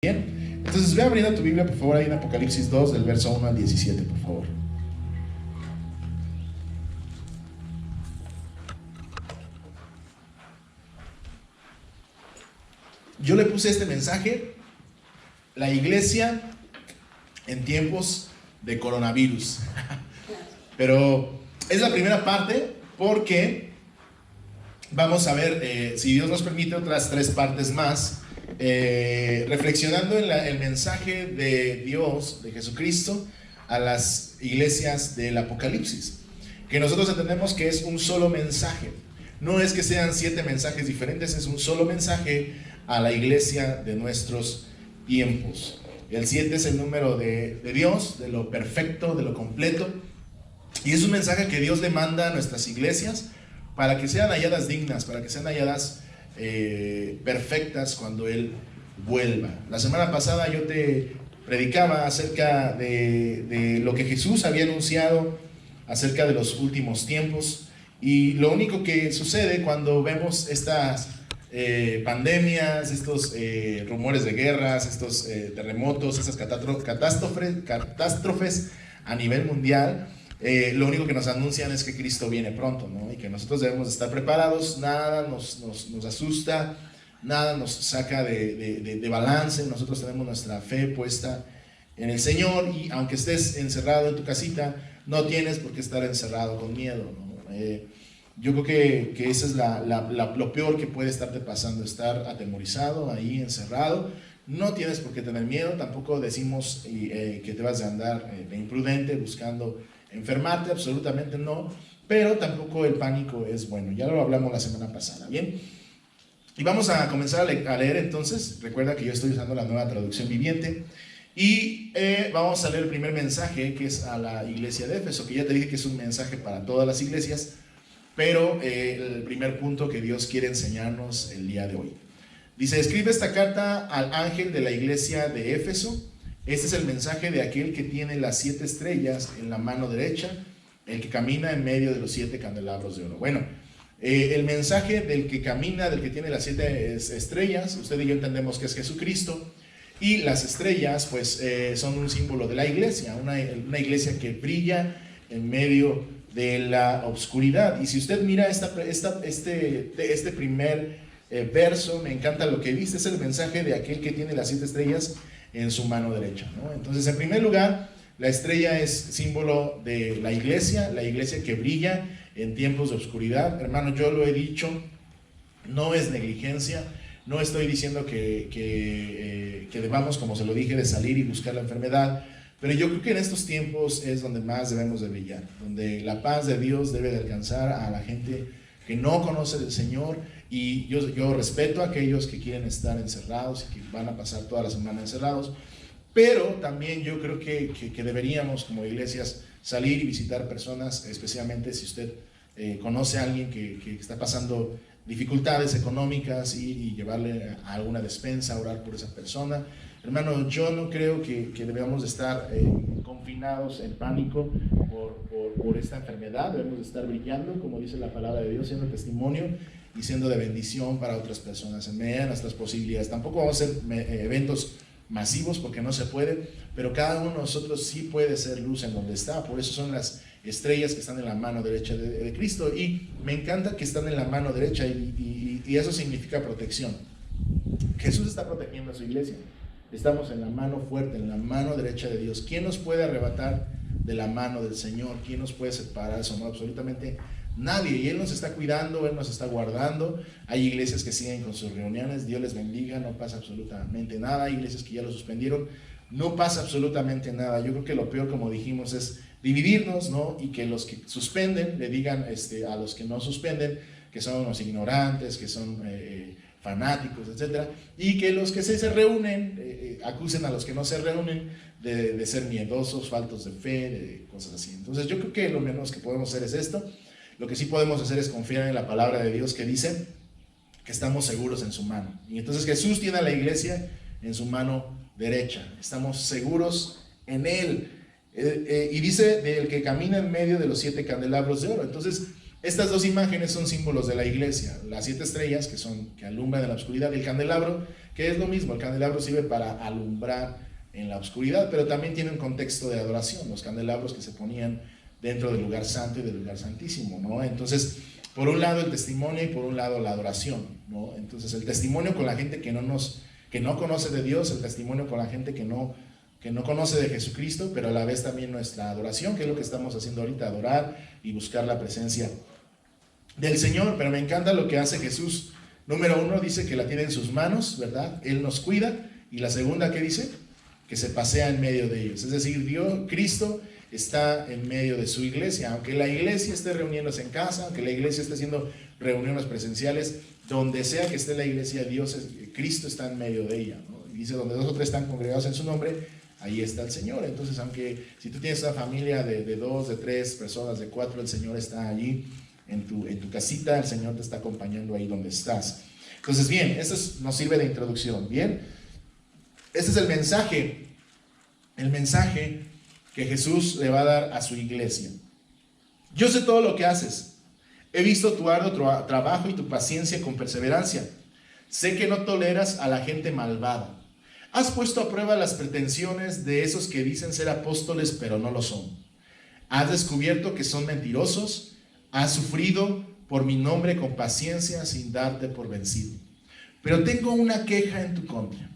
Bien, entonces ve abriendo tu Biblia, por favor, ahí en Apocalipsis 2, del verso 1 al 17, por favor. Yo le puse este mensaje: la iglesia en tiempos de coronavirus. Pero es la primera parte porque vamos a ver, si Dios nos permite, otras 3 partes más, reflexionando en el mensaje de Dios, de Jesucristo, a las iglesias del Apocalipsis, que nosotros entendemos que es un solo mensaje. No es que sean 7 mensajes diferentes, es un solo mensaje a la iglesia de nuestros tiempos. El 7 es el número de Dios, de lo perfecto, de lo completo, y es un mensaje que Dios le manda a nuestras iglesias para que sean halladas dignas, para que sean halladas perfectas cuando Él vuelva. La semana pasada yo te predicaba acerca de lo que Jesús había anunciado acerca de los últimos tiempos, y lo único que sucede cuando vemos estas pandemias, estos rumores de guerras, estos terremotos, esas catástrofes a nivel mundial, lo único que nos anuncian es que Cristo viene pronto, ¿no? Y que nosotros debemos estar preparados. Nada nos asusta, nada nos saca de balance. Nosotros tenemos nuestra fe puesta en el Señor, y aunque estés encerrado en tu casita, no tienes por qué estar encerrado con miedo, ¿no? Yo creo que eso es lo peor que puede estarte pasando, estar atemorizado, ahí encerrado. No tienes por qué tener miedo. Tampoco decimos que te vas a andar de imprudente buscando enfermarte, absolutamente no, pero tampoco el pánico es bueno. Ya lo hablamos la semana pasada, ¿bien? Y vamos a comenzar a leer entonces. Recuerda que yo estoy usando la Nueva Traducción Viviente, y vamos a leer el primer mensaje, que es a la iglesia de Éfeso, que ya te dije que es un mensaje para todas las iglesias, pero el primer punto que Dios quiere enseñarnos el día de hoy. Dice: escribe esta carta al ángel de la iglesia de Éfeso. Este es el mensaje de aquel que tiene las 7 estrellas en la mano derecha, el que camina en medio de los 7 candelabros de oro. Bueno, el mensaje del que camina, del que tiene las 7 estrellas, usted y yo entendemos que es Jesucristo, y las estrellas pues son un símbolo de la iglesia, una iglesia que brilla en medio de la oscuridad. Y si usted mira este primer verso, me encanta lo que dice: es el mensaje de aquel que tiene las 7 estrellas en su mano derecha, ¿no? Entonces, en primer lugar, la estrella es símbolo de la iglesia que brilla en tiempos de oscuridad. Hermano, yo lo he dicho, no es negligencia. No estoy diciendo que debamos, como se lo dije, de salir y buscar la enfermedad, pero yo creo que en estos tiempos es donde más debemos de brillar, donde la paz de Dios debe de alcanzar a la gente que no conoce del Señor. Y yo respeto a aquellos que quieren estar encerrados y que van a pasar toda la semana encerrados, pero también yo creo que deberíamos, como iglesias, salir y visitar personas, especialmente si usted conoce a alguien que está pasando dificultades económicas, y llevarle a alguna despensa, orar por esa persona. Hermano, yo no creo que debamos de estar confinados en pánico por esta enfermedad. Debemos de estar brillando, como dice la palabra de Dios, siendo testimonio y siendo de bendición para otras personas en medida de nuestras posibilidades. Tampoco vamos a hacer eventos masivos porque no se puede, pero cada uno de nosotros sí puede ser luz en donde está. Por eso son las estrellas que están en la mano derecha de Cristo, y me encanta que están en la mano derecha, y eso significa protección. Jesús está protegiendo a su iglesia. Estamos en la mano fuerte, en la mano derecha de Dios. ¿Quién nos puede arrebatar de la mano del Señor? ¿Quién nos puede separar de eso? No, absolutamente nadie. Y Él nos está cuidando, Él nos está guardando. Hay iglesias que siguen con sus reuniones, Dios les bendiga, no pasa absolutamente nada. Hay iglesias que ya lo suspendieron, no pasa absolutamente nada. Yo creo que lo peor, como dijimos, es dividirnos, ¿no? Y que los que suspenden le digan a los que no suspenden que son unos ignorantes, que son fanáticos, etcétera, y que los que se reúnen acusen a los que no se reúnen de ser miedosos, faltos de fe, de cosas así. Entonces yo creo que lo menos que podemos hacer es esto. Lo que sí podemos hacer es confiar en la palabra de Dios, que dice que estamos seguros en su mano. Y entonces Jesús tiene a la iglesia en su mano derecha. Estamos seguros en Él. Y dice del que camina en medio de los 7 candelabros de oro. Entonces Estas dos imágenes son símbolos de la iglesia, las 7 estrellas que alumbran en la oscuridad, y el candelabro, que es lo mismo. El candelabro sirve para alumbrar en la oscuridad, pero también tiene un contexto de adoración, los candelabros que se ponían dentro del lugar santo y del lugar santísimo, ¿no? Entonces, por un lado el testimonio y por un lado la adoración, ¿no? Entonces, el testimonio con la gente que no conoce de Dios, el testimonio con la gente que no conoce de Jesucristo, pero a la vez también nuestra adoración, que es lo que estamos haciendo ahorita, adorar y buscar la presencia del Señor. Pero me encanta lo que hace Jesús. Número 1, dice que la tiene en sus manos, ¿verdad? Él nos cuida. Y la segunda, ¿qué dice? Que se pasea en medio de ellos. Es decir, Cristo está en medio de su iglesia. Aunque la iglesia esté reuniéndose en casa, aunque la iglesia esté haciendo reuniones presenciales, donde sea que esté la iglesia, Cristo está en medio de ella, ¿no? Y dice, donde 2 o 3 están congregados en su nombre, ahí está el Señor. Entonces, aunque si tú tienes una familia de 2, de 3 personas, de 4, el Señor está allí en tu casita, el Señor te está acompañando ahí donde estás. Entonces, bien, esto nos sirve de introducción. Bien, este es el mensaje que Jesús le va a dar a su iglesia. Yo sé todo lo que haces. He visto tu arduo trabajo y tu paciencia con perseverancia. Sé que no toleras a la gente malvada. Has puesto a prueba las pretensiones de esos que dicen ser apóstoles, pero no lo son. Has descubierto que son mentirosos. Has sufrido por mi nombre con paciencia sin darte por vencido. Pero tengo una queja en tu contra.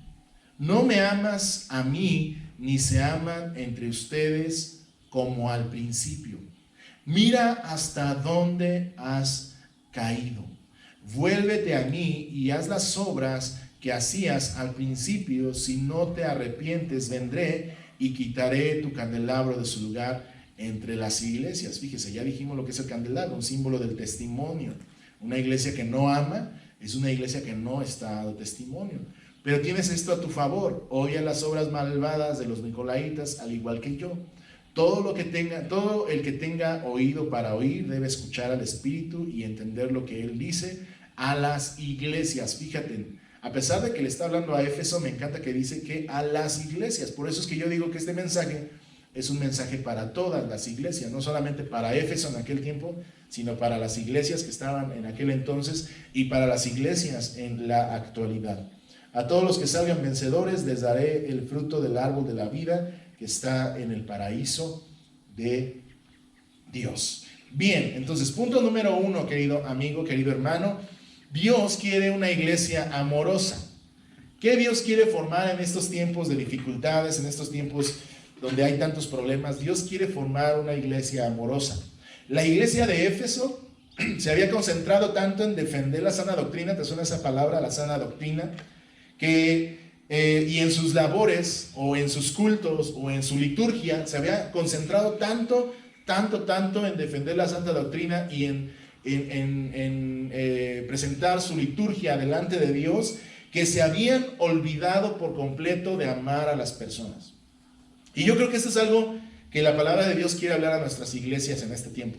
No me amas a mí, ni se aman entre ustedes como al principio. Mira hasta dónde has caído. Vuélvete a mí y haz las obras que hacías al principio. Si no te arrepientes, vendré y quitaré tu candelabro de su lugar entre las iglesias. Fíjese, ya dijimos lo que es el candelabro, un símbolo del testimonio. Una iglesia que no ama es una iglesia que no está dando testimonio. Pero tienes esto a tu favor: oye las obras malvadas de los nicolaitas, al igual que yo. Todo el que tenga oído para oír debe escuchar al Espíritu y entender lo que Él dice a las iglesias. Fíjate, a pesar de que le está hablando a Éfeso, me encanta que dice que a las iglesias. Por eso es que yo digo que este mensaje es un mensaje para todas las iglesias, no solamente para Éfeso en aquel tiempo, sino para las iglesias que estaban en aquel entonces y para las iglesias en la actualidad. A todos los que salgan vencedores les daré el fruto del árbol de la vida que está en el paraíso de Dios. Bien, entonces punto número 1, querido amigo, querido hermano: Dios quiere una iglesia amorosa. ¿Qué Dios quiere formar en estos tiempos de dificultades, en estos tiempos donde hay tantos problemas? Dios quiere formar una iglesia amorosa. La iglesia de Éfeso se había concentrado tanto en defender la sana doctrina. ¿Te suena esa palabra, la sana doctrina? Y en sus labores o en sus cultos o en su liturgia se había concentrado tanto en defender la santa doctrina y en presentar su liturgia delante de Dios, que se habían olvidado por completo de amar a las personas. Y yo creo que esto es algo que la palabra de Dios quiere hablar a nuestras iglesias en este tiempo,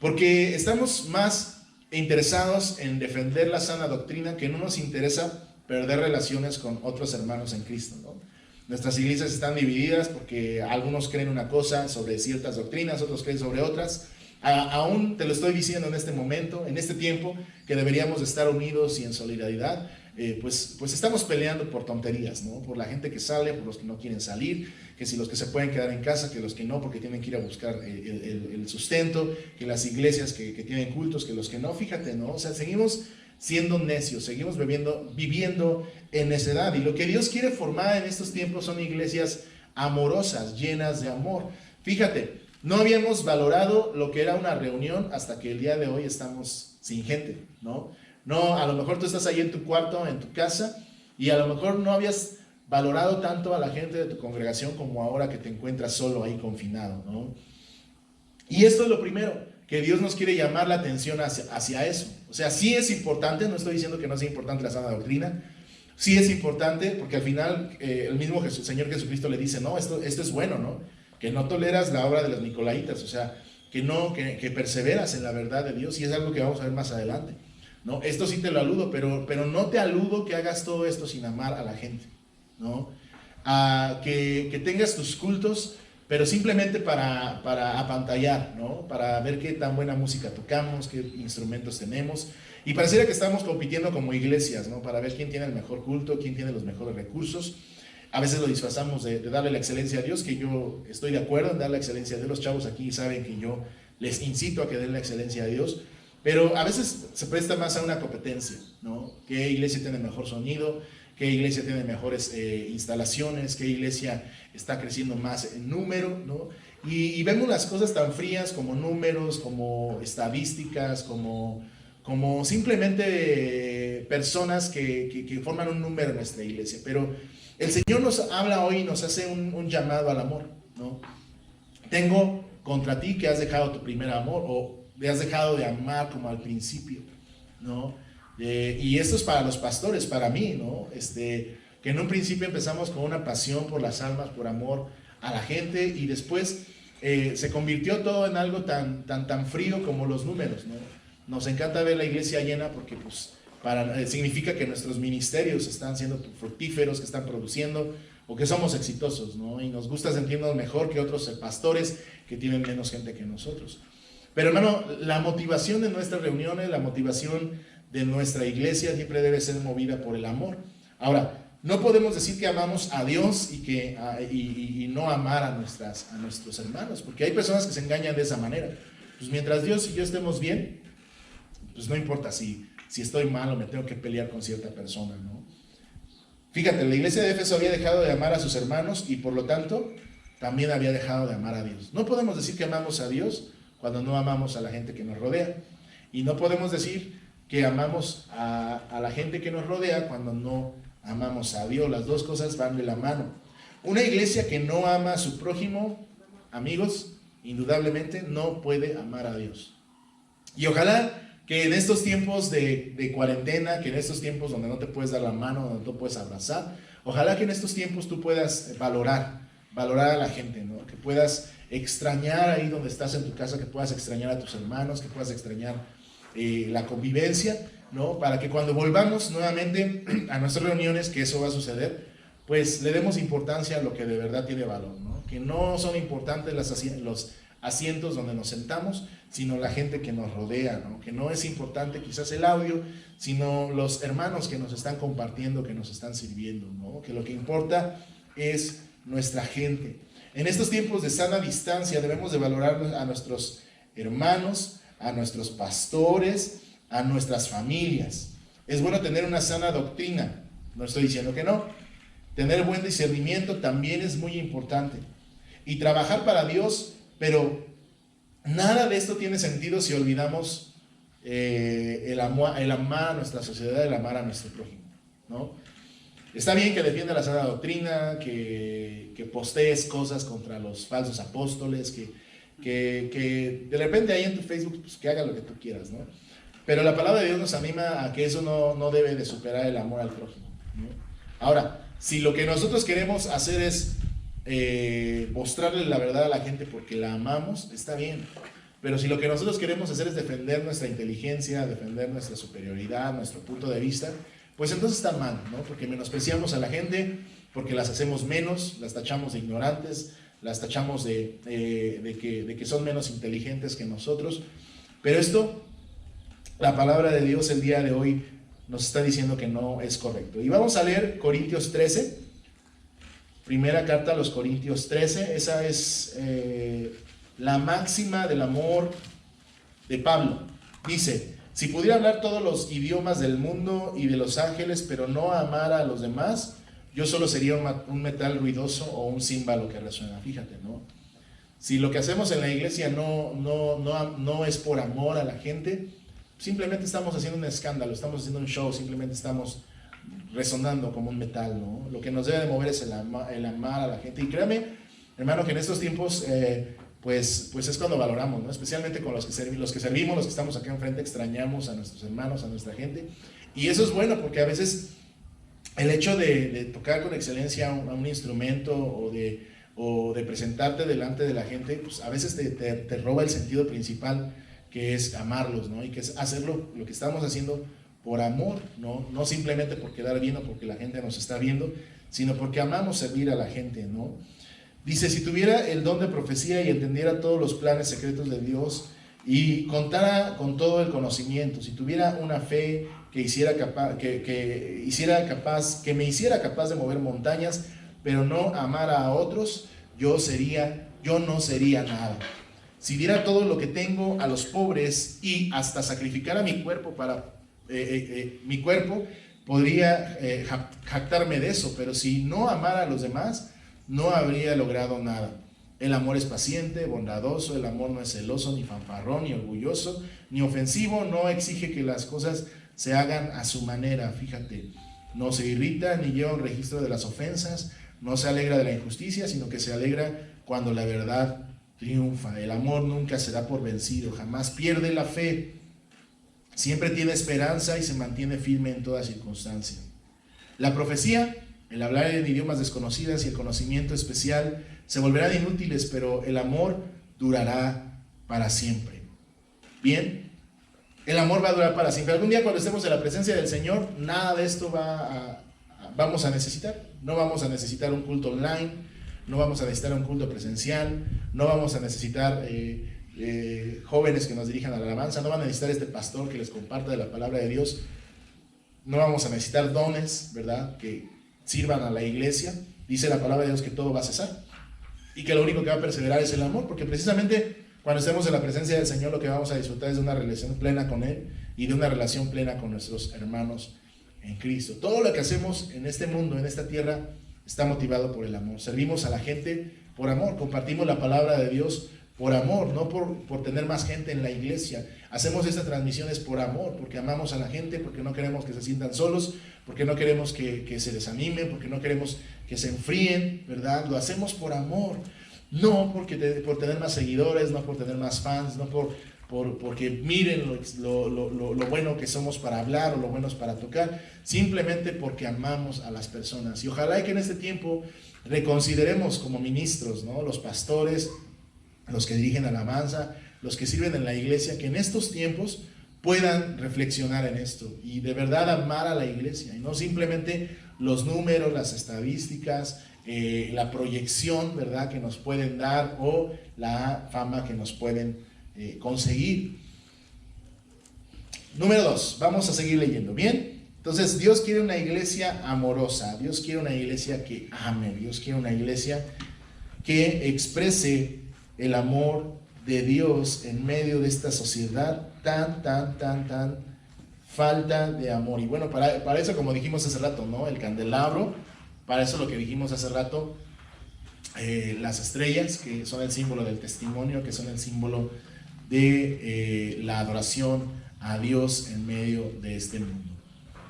porque estamos más interesados en defender la sana doctrina, que no nos interesa perder relaciones con otros hermanos en Cristo, ¿no? Nuestras iglesias están divididas porque algunos creen una cosa sobre ciertas doctrinas, otros creen sobre otras. Aún te lo estoy diciendo en este momento, en este tiempo, que deberíamos estar unidos y en solidaridad. Pues estamos peleando por tonterías, ¿no? Por la gente que sale, por los que no quieren salir, que si los que se pueden quedar en casa, que los que no, porque tienen que ir a buscar el sustento, que las iglesias que tienen cultos, que los que no. Fíjate, ¿no? O sea, seguimos siendo necios, seguimos viviendo en necedad. Y lo que Dios quiere formar en estos tiempos son iglesias amorosas, llenas de amor. Fíjate, no habíamos valorado lo que era una reunión hasta que el día de hoy estamos sin gente, ¿no? No, a lo mejor tú estás ahí en tu cuarto, en tu casa, y a lo mejor no habías valorado tanto a la gente de tu congregación como ahora que te encuentras solo ahí confinado, ¿no? Y esto es lo primero, que Dios nos quiere llamar la atención hacia eso. O sea, sí es importante, no estoy diciendo que no sea importante la sana doctrina, sí es importante, porque al final el mismo Señor Jesucristo le dice, no, esto es bueno, ¿no? Que no toleras la obra de los nicolaitas, o sea, que perseveras en la verdad de Dios, y es algo que vamos a ver más adelante, ¿no? Esto sí te lo aludo, pero no te aludo que hagas todo esto sin amar a la gente, ¿no? Que tengas tus cultos pero simplemente para apantallar, ¿no? Para ver qué tan buena música tocamos, qué instrumentos tenemos, y pareciera que estamos compitiendo como iglesias, ¿no? Para ver quién tiene el mejor culto, quién tiene los mejores recursos. A veces lo disfrazamos de darle la excelencia a Dios, que yo estoy de acuerdo en darle la excelencia a Dios. Los chavos aquí saben que yo les incito a que den la excelencia a Dios, pero a veces se presta más a una competencia, ¿no? ¿Qué iglesia tiene mejor sonido? ¿Qué iglesia tiene mejores instalaciones? ¿Qué iglesia está creciendo más en número? ¿No? Y vemos las cosas tan frías como números, como estadísticas, como simplemente personas que forman un número en nuestra iglesia. Pero el Señor nos habla hoy y nos hace un llamado al amor, ¿no? Tengo contra ti que has dejado tu primer amor, o te has dejado de amar como al principio, ¿no? Y esto es para los pastores, para mí, ¿no? Que en un principio empezamos con una pasión por las almas, por amor a la gente, y después se convirtió todo en algo tan frío como los números, ¿no? Nos encanta ver la iglesia llena porque pues, significa que nuestros ministerios están siendo fructíferos, que están produciendo, o que somos exitosos, ¿no? Y nos gusta sentirnos mejor que otros pastores que tienen menos gente que nosotros. Pero hermano, la motivación de nuestras reuniones, la motivación de nuestra iglesia siempre debe ser movida por el amor. Ahora, no podemos decir que amamos a Dios y no amar a nuestros hermanos, porque hay personas que se engañan de esa manera. Pues mientras Dios y yo estemos bien, pues no importa si estoy mal o me tengo que pelear con cierta persona, ¿no? Fíjate, la iglesia de Éfeso había dejado de amar a sus hermanos y por lo tanto también había dejado de amar a Dios. No podemos decir que amamos a Dios cuando no amamos a la gente que nos rodea, y no podemos decir que amamos a la gente que nos rodea cuando no amamos a Dios. Las dos cosas van de la mano. Una iglesia que no ama a su prójimo, amigos, indudablemente no puede amar a Dios. Y ojalá que en estos tiempos de cuarentena, que en estos tiempos donde no te puedes dar la mano, donde no te puedes abrazar, ojalá que en estos tiempos tú puedas valorar a la gente, ¿no? Que puedas extrañar ahí donde estás en tu casa, que puedas extrañar a tus hermanos, que puedas extrañar la convivencia, ¿no? Para que cuando volvamos nuevamente a nuestras reuniones, que eso va a suceder, pues le demos importancia a lo que de verdad tiene valor, ¿no? Que no son importantes los asientos donde nos sentamos, sino la gente que nos rodea, ¿no? Que no es importante quizás el audio, sino los hermanos que nos están compartiendo, que nos están sirviendo, ¿no? Que lo que importa es nuestra gente. En estos tiempos de sana distancia debemos de valorar a nuestros hermanos, a nuestros pastores, a nuestras familias. Es bueno tener una sana doctrina, no estoy diciendo que no. Tener buen discernimiento también es muy importante. Y trabajar para Dios, pero nada de esto tiene sentido si olvidamos el amar a nuestra sociedad, el amar a nuestro prójimo, ¿no? Está bien que defienda la sana doctrina, que postees cosas contra los falsos apóstoles, que de repente ahí en tu Facebook, pues que haga lo que tú quieras, ¿no? Pero la palabra de Dios nos anima a que eso no debe de superar el amor al prójimo, ¿no? Ahora, si lo que nosotros queremos hacer es mostrarle la verdad a la gente porque la amamos, está bien. Pero si lo que nosotros queremos hacer es defender nuestra inteligencia, defender nuestra superioridad, nuestro punto de vista, pues entonces está mal, ¿no? Porque menospreciamos a la gente, porque las hacemos menos, las tachamos de ignorantes, las tachamos de que son menos inteligentes que nosotros. Pero esto, la palabra de Dios el día de hoy nos está diciendo que no es correcto. Y vamos a leer Corintios 13, primera carta a los Corintios 13. Esa es la máxima del amor de Pablo. Dice: si pudiera hablar todos los idiomas del mundo y de los ángeles, pero no amara a los demás, yo solo sería un metal ruidoso o un címbalo que resuena. Fíjate, ¿no? Si lo que hacemos en la iglesia no es por amor a la gente, simplemente estamos haciendo un escándalo, estamos haciendo un show, simplemente estamos resonando como un metal, ¿no? Lo que nos debe de mover es el amar a la gente. Y créame, hermano, que en estos tiempos, pues es cuando valoramos, ¿no? Especialmente con los que servimos, los que estamos acá enfrente, extrañamos a nuestros hermanos, a nuestra gente. Y eso es bueno, porque a veces el hecho de tocar con excelencia a un instrumento o de presentarte delante de la gente, pues a veces te roba el sentido principal, que es amarlos, ¿no? Y que es hacerlo, lo que estamos haciendo por amor, no simplemente por quedar bien o porque la gente nos está viendo, sino porque amamos servir a la gente, ¿no? Dice, si tuviera el don de profecía y entendiera todos los planes secretos de Dios y contara con todo el conocimiento, si tuviera una fe que me hiciera capaz de mover montañas, pero no amara a otros, yo no sería nada. Si diera todo lo que tengo a los pobres y hasta sacrificara mi cuerpo mi cuerpo, podría jactarme de eso, pero si no amara a los demás, no habría logrado nada. El amor es paciente, bondadoso, el amor no es celoso, ni fanfarrón, ni orgulloso, ni ofensivo, no exige que las cosas se hagan a su manera, fíjate, no se irrita ni lleva un registro de las ofensas, no se alegra de la injusticia, sino que se alegra cuando la verdad triunfa. El amor nunca se da por vencido, jamás pierde la fe, siempre tiene esperanza y se mantiene firme en toda circunstancia. La profecía, el hablar en idiomas desconocidas y el conocimiento especial se volverán inútiles, pero el amor durará para siempre. Bien, el amor va a durar para siempre. Algún día cuando estemos en la presencia del Señor, nada de esto vamos a necesitar. No vamos a necesitar un culto online, no vamos a necesitar un culto presencial, no vamos a necesitar jóvenes que nos dirijan a la alabanza, no van a necesitar este pastor que les comparta de la palabra de Dios, no vamos a necesitar dones, ¿verdad?, que sirvan a la iglesia. Dice la palabra de Dios que todo va a cesar y que lo único que va a perseverar es el amor, porque precisamente cuando estemos en la presencia del Señor lo que vamos a disfrutar es de una relación plena con Él y de una relación plena con nuestros hermanos en Cristo. Todo lo que hacemos en este mundo, en esta tierra, está motivado por el amor. Servimos a la gente por amor, compartimos la palabra de Dios por amor, no por tener más gente en la iglesia. Hacemos estas transmisiones por amor, porque amamos a la gente, porque no queremos que se sientan solos, porque no queremos que se desanimen, porque no queremos que se enfríen, ¿verdad? Lo hacemos por amor, no por tener más seguidores, no por tener más fans, no porque miren lo bueno que somos para hablar o lo buenos para tocar, simplemente porque amamos a las personas. Y ojalá que en este tiempo reconsideremos como ministros, ¿no?, los pastores, los que dirigen alabanza, los que sirven en la iglesia, que en estos tiempos puedan reflexionar en esto y de verdad amar a la iglesia, y no simplemente los números, las estadísticas, la proyección, ¿verdad?, que nos pueden dar, o la fama que nos pueden conseguir. Número 2, vamos a seguir leyendo, ¿bien? Entonces, Dios quiere una iglesia amorosa, Dios quiere una iglesia que ame, Dios quiere una iglesia que exprese el amor de Dios en medio de esta sociedad tan falta de amor. Y bueno, para eso, como dijimos hace rato, ¿no?, el candelabro, para eso lo que dijimos hace rato, las estrellas, que son el símbolo del testimonio, que son el símbolo de la adoración a Dios en medio de este mundo.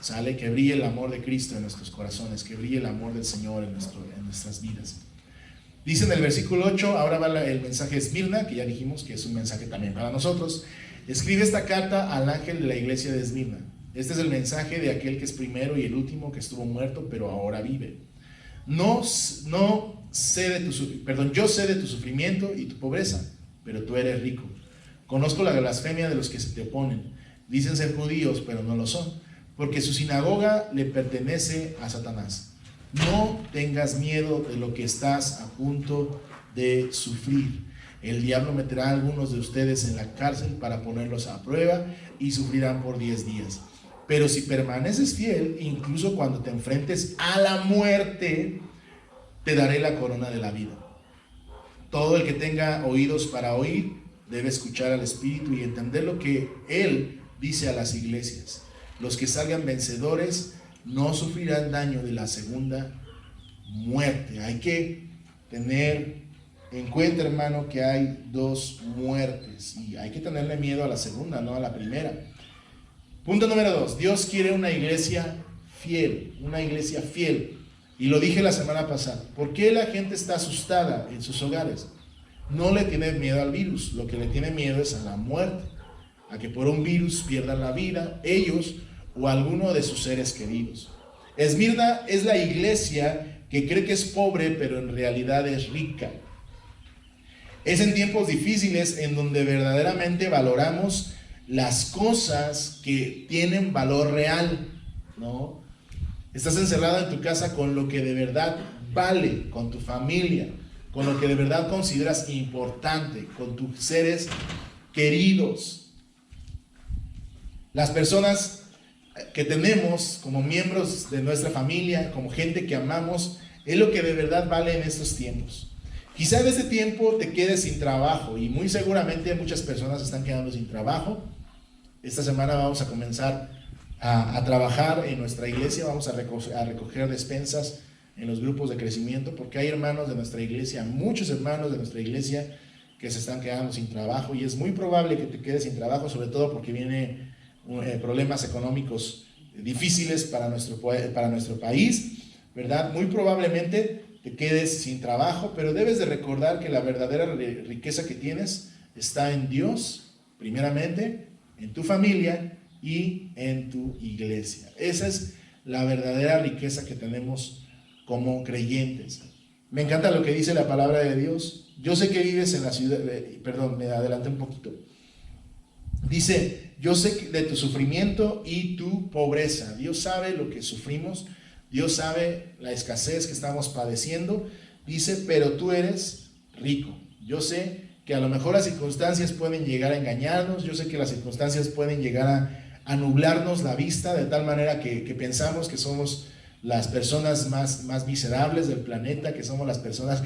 ¿Sale? Que brille el amor de Cristo en nuestros corazones, que brille el amor del Señor en nuestras vidas. Dice en el versículo 8, ahora va el mensaje de Esmirna, que ya dijimos que es un mensaje también para nosotros. Escribe esta carta al ángel de la iglesia de Esmirna. Este es el mensaje de aquel que es primero y el último, que estuvo muerto, pero ahora vive. Yo sé de tu sufrimiento y tu pobreza, pero tú eres rico. Conozco la blasfemia de los que se te oponen. Dicen ser judíos, pero no lo son, porque su sinagoga le pertenece a Satanás. No tengas miedo de lo que estás a punto de sufrir. El diablo meterá a algunos de ustedes en la cárcel para ponerlos a prueba y sufrirán por 10 días. Pero si permaneces fiel, incluso cuando te enfrentes a la muerte, te daré la corona de la vida. Todo el que tenga oídos para oír debe escuchar al Espíritu y entender lo que Él dice a las iglesias. Los que salgan vencedores no sufrirán daño de la segunda muerte. Hay que tener en cuenta, hermano, que hay 2 muertes y hay que tenerle miedo a la segunda, no a la primera. Punto número 2, Dios quiere una iglesia fiel, y lo dije la semana pasada. ¿Por qué la gente está asustada en sus hogares? No le tiene miedo al virus, lo que le tiene miedo es a la muerte, a que por un virus pierdan la vida ellos o alguno de sus seres queridos. Esmirna es la iglesia que cree que es pobre, pero en realidad es rica. Es en tiempos difíciles en donde verdaderamente valoramos las cosas que tienen valor real, ¿no? Estás encerrado en tu casa con lo que de verdad vale, con tu familia, con lo que de verdad consideras importante, con tus seres queridos. Las personas que tenemos como miembros de nuestra familia, como gente que amamos, es lo que de verdad vale en estos tiempos. Quizá en este tiempo te quedes sin trabajo y muy seguramente muchas personas están quedando sin trabajo. Esta semana vamos a comenzar a trabajar en nuestra iglesia, vamos a recoger despensas en los grupos de crecimiento, porque hay hermanos de nuestra iglesia, muchos hermanos de nuestra iglesia que se están quedando sin trabajo, y es muy probable que te quedes sin trabajo, sobre todo porque vienen problemas económicos difíciles para nuestro país, ¿verdad? Muy probablemente te quedes sin trabajo, pero debes de recordar que la verdadera riqueza que tienes está en Dios, primeramente, en tu familia y en tu iglesia. Esa es la verdadera riqueza que tenemos como creyentes. Me encanta lo que dice la palabra de Dios. Yo sé que vives en la ciudad, perdón, me adelanté un poquito. Dice, yo sé de tu sufrimiento y tu pobreza. Dios sabe lo que sufrimos, Dios sabe la escasez que estamos padeciendo. Dice, pero tú eres rico. Yo sé que a lo mejor las circunstancias pueden llegar a engañarnos, yo sé que las circunstancias pueden llegar a nublarnos la vista de tal manera que pensamos que somos las personas más miserables del planeta, que somos las personas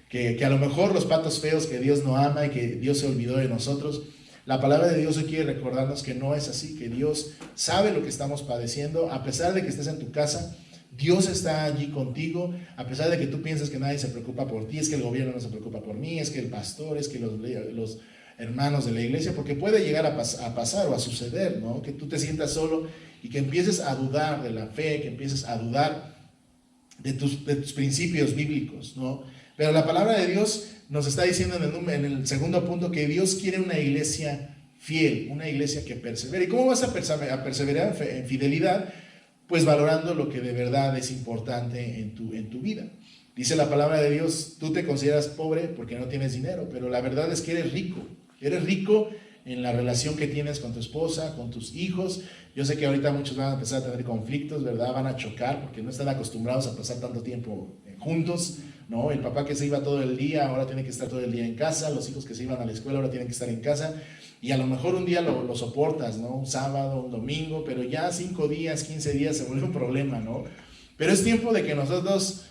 que a lo mejor los patos feos que Dios no ama y que Dios se olvidó de nosotros. La palabra de Dios hoy quiere recordarnos que no es así, que Dios sabe lo que estamos padeciendo. A pesar de que estés en tu casa, Dios está allí contigo. A pesar de que tú piensas que nadie se preocupa por ti, es que el gobierno no se preocupa por mí, es que el pastor, es que los hermanos de la iglesia, porque puede llegar a pasar o a suceder, ¿no? Que tú te sientas solo y que empieces a dudar de la fe, que empieces a dudar de tus principios bíblicos, ¿no? Pero la palabra de Dios nos está diciendo en el segundo punto que Dios quiere una iglesia fiel, una iglesia que persevere. ¿Y cómo vas a perseverar en fidelidad? Pues valorando lo que de verdad es importante en tu vida. Dice la palabra de Dios, tú te consideras pobre porque no tienes dinero, pero la verdad es que eres rico. Eres rico en la relación que tienes con tu esposa, con tus hijos. Yo sé que ahorita muchos van a empezar a tener conflictos, ¿verdad? Van a chocar porque no están acostumbrados a pasar tanto tiempo juntos, ¿no? El papá que se iba todo el día, ahora tiene que estar todo el día en casa. Los hijos que se iban a la escuela, ahora tienen que estar en casa. Y a lo mejor un día lo soportas, ¿no? Un sábado, un domingo, pero ya 5 días, 15 días se vuelve un problema, ¿no? Pero es tiempo de que nosotros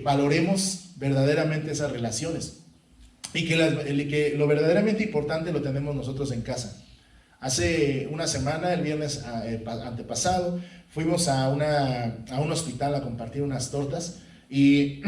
valoremos verdaderamente esas relaciones. Y que lo verdaderamente importante lo tenemos nosotros en casa. Hace una semana, el viernes antepasado, fuimos a un hospital a compartir unas tortas y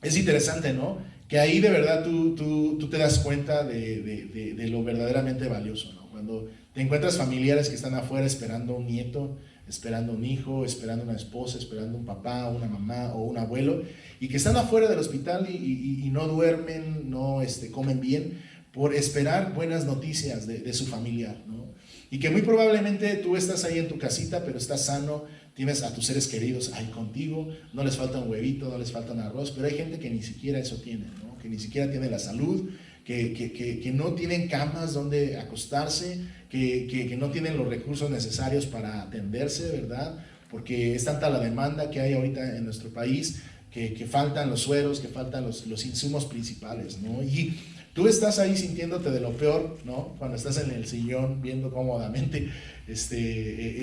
es interesante, ¿no? Que ahí de verdad tú te das cuenta de lo verdaderamente valioso, ¿no? Cuando te encuentras familiares que están afuera esperando un nieto, esperando un hijo, esperando una esposa, esperando un papá, una mamá o un abuelo, y que están afuera del hospital y no duermen, no comen bien, por esperar buenas noticias de su familiar, ¿no? Y que muy probablemente tú estás ahí en tu casita, pero estás sano, tienes a tus seres queridos ahí contigo, no les falta un huevito, no les falta un arroz, pero hay gente que ni siquiera eso tiene, ¿no? Que ni siquiera tiene la salud, que no tienen camas donde acostarse, que no tienen los recursos necesarios para atenderse, ¿verdad? Porque es tanta la demanda que hay ahorita en nuestro país, que faltan los sueros, que faltan los insumos principales, ¿no? Y tú estás ahí sintiéndote de lo peor, ¿no? Cuando estás en el sillón viendo cómodamente este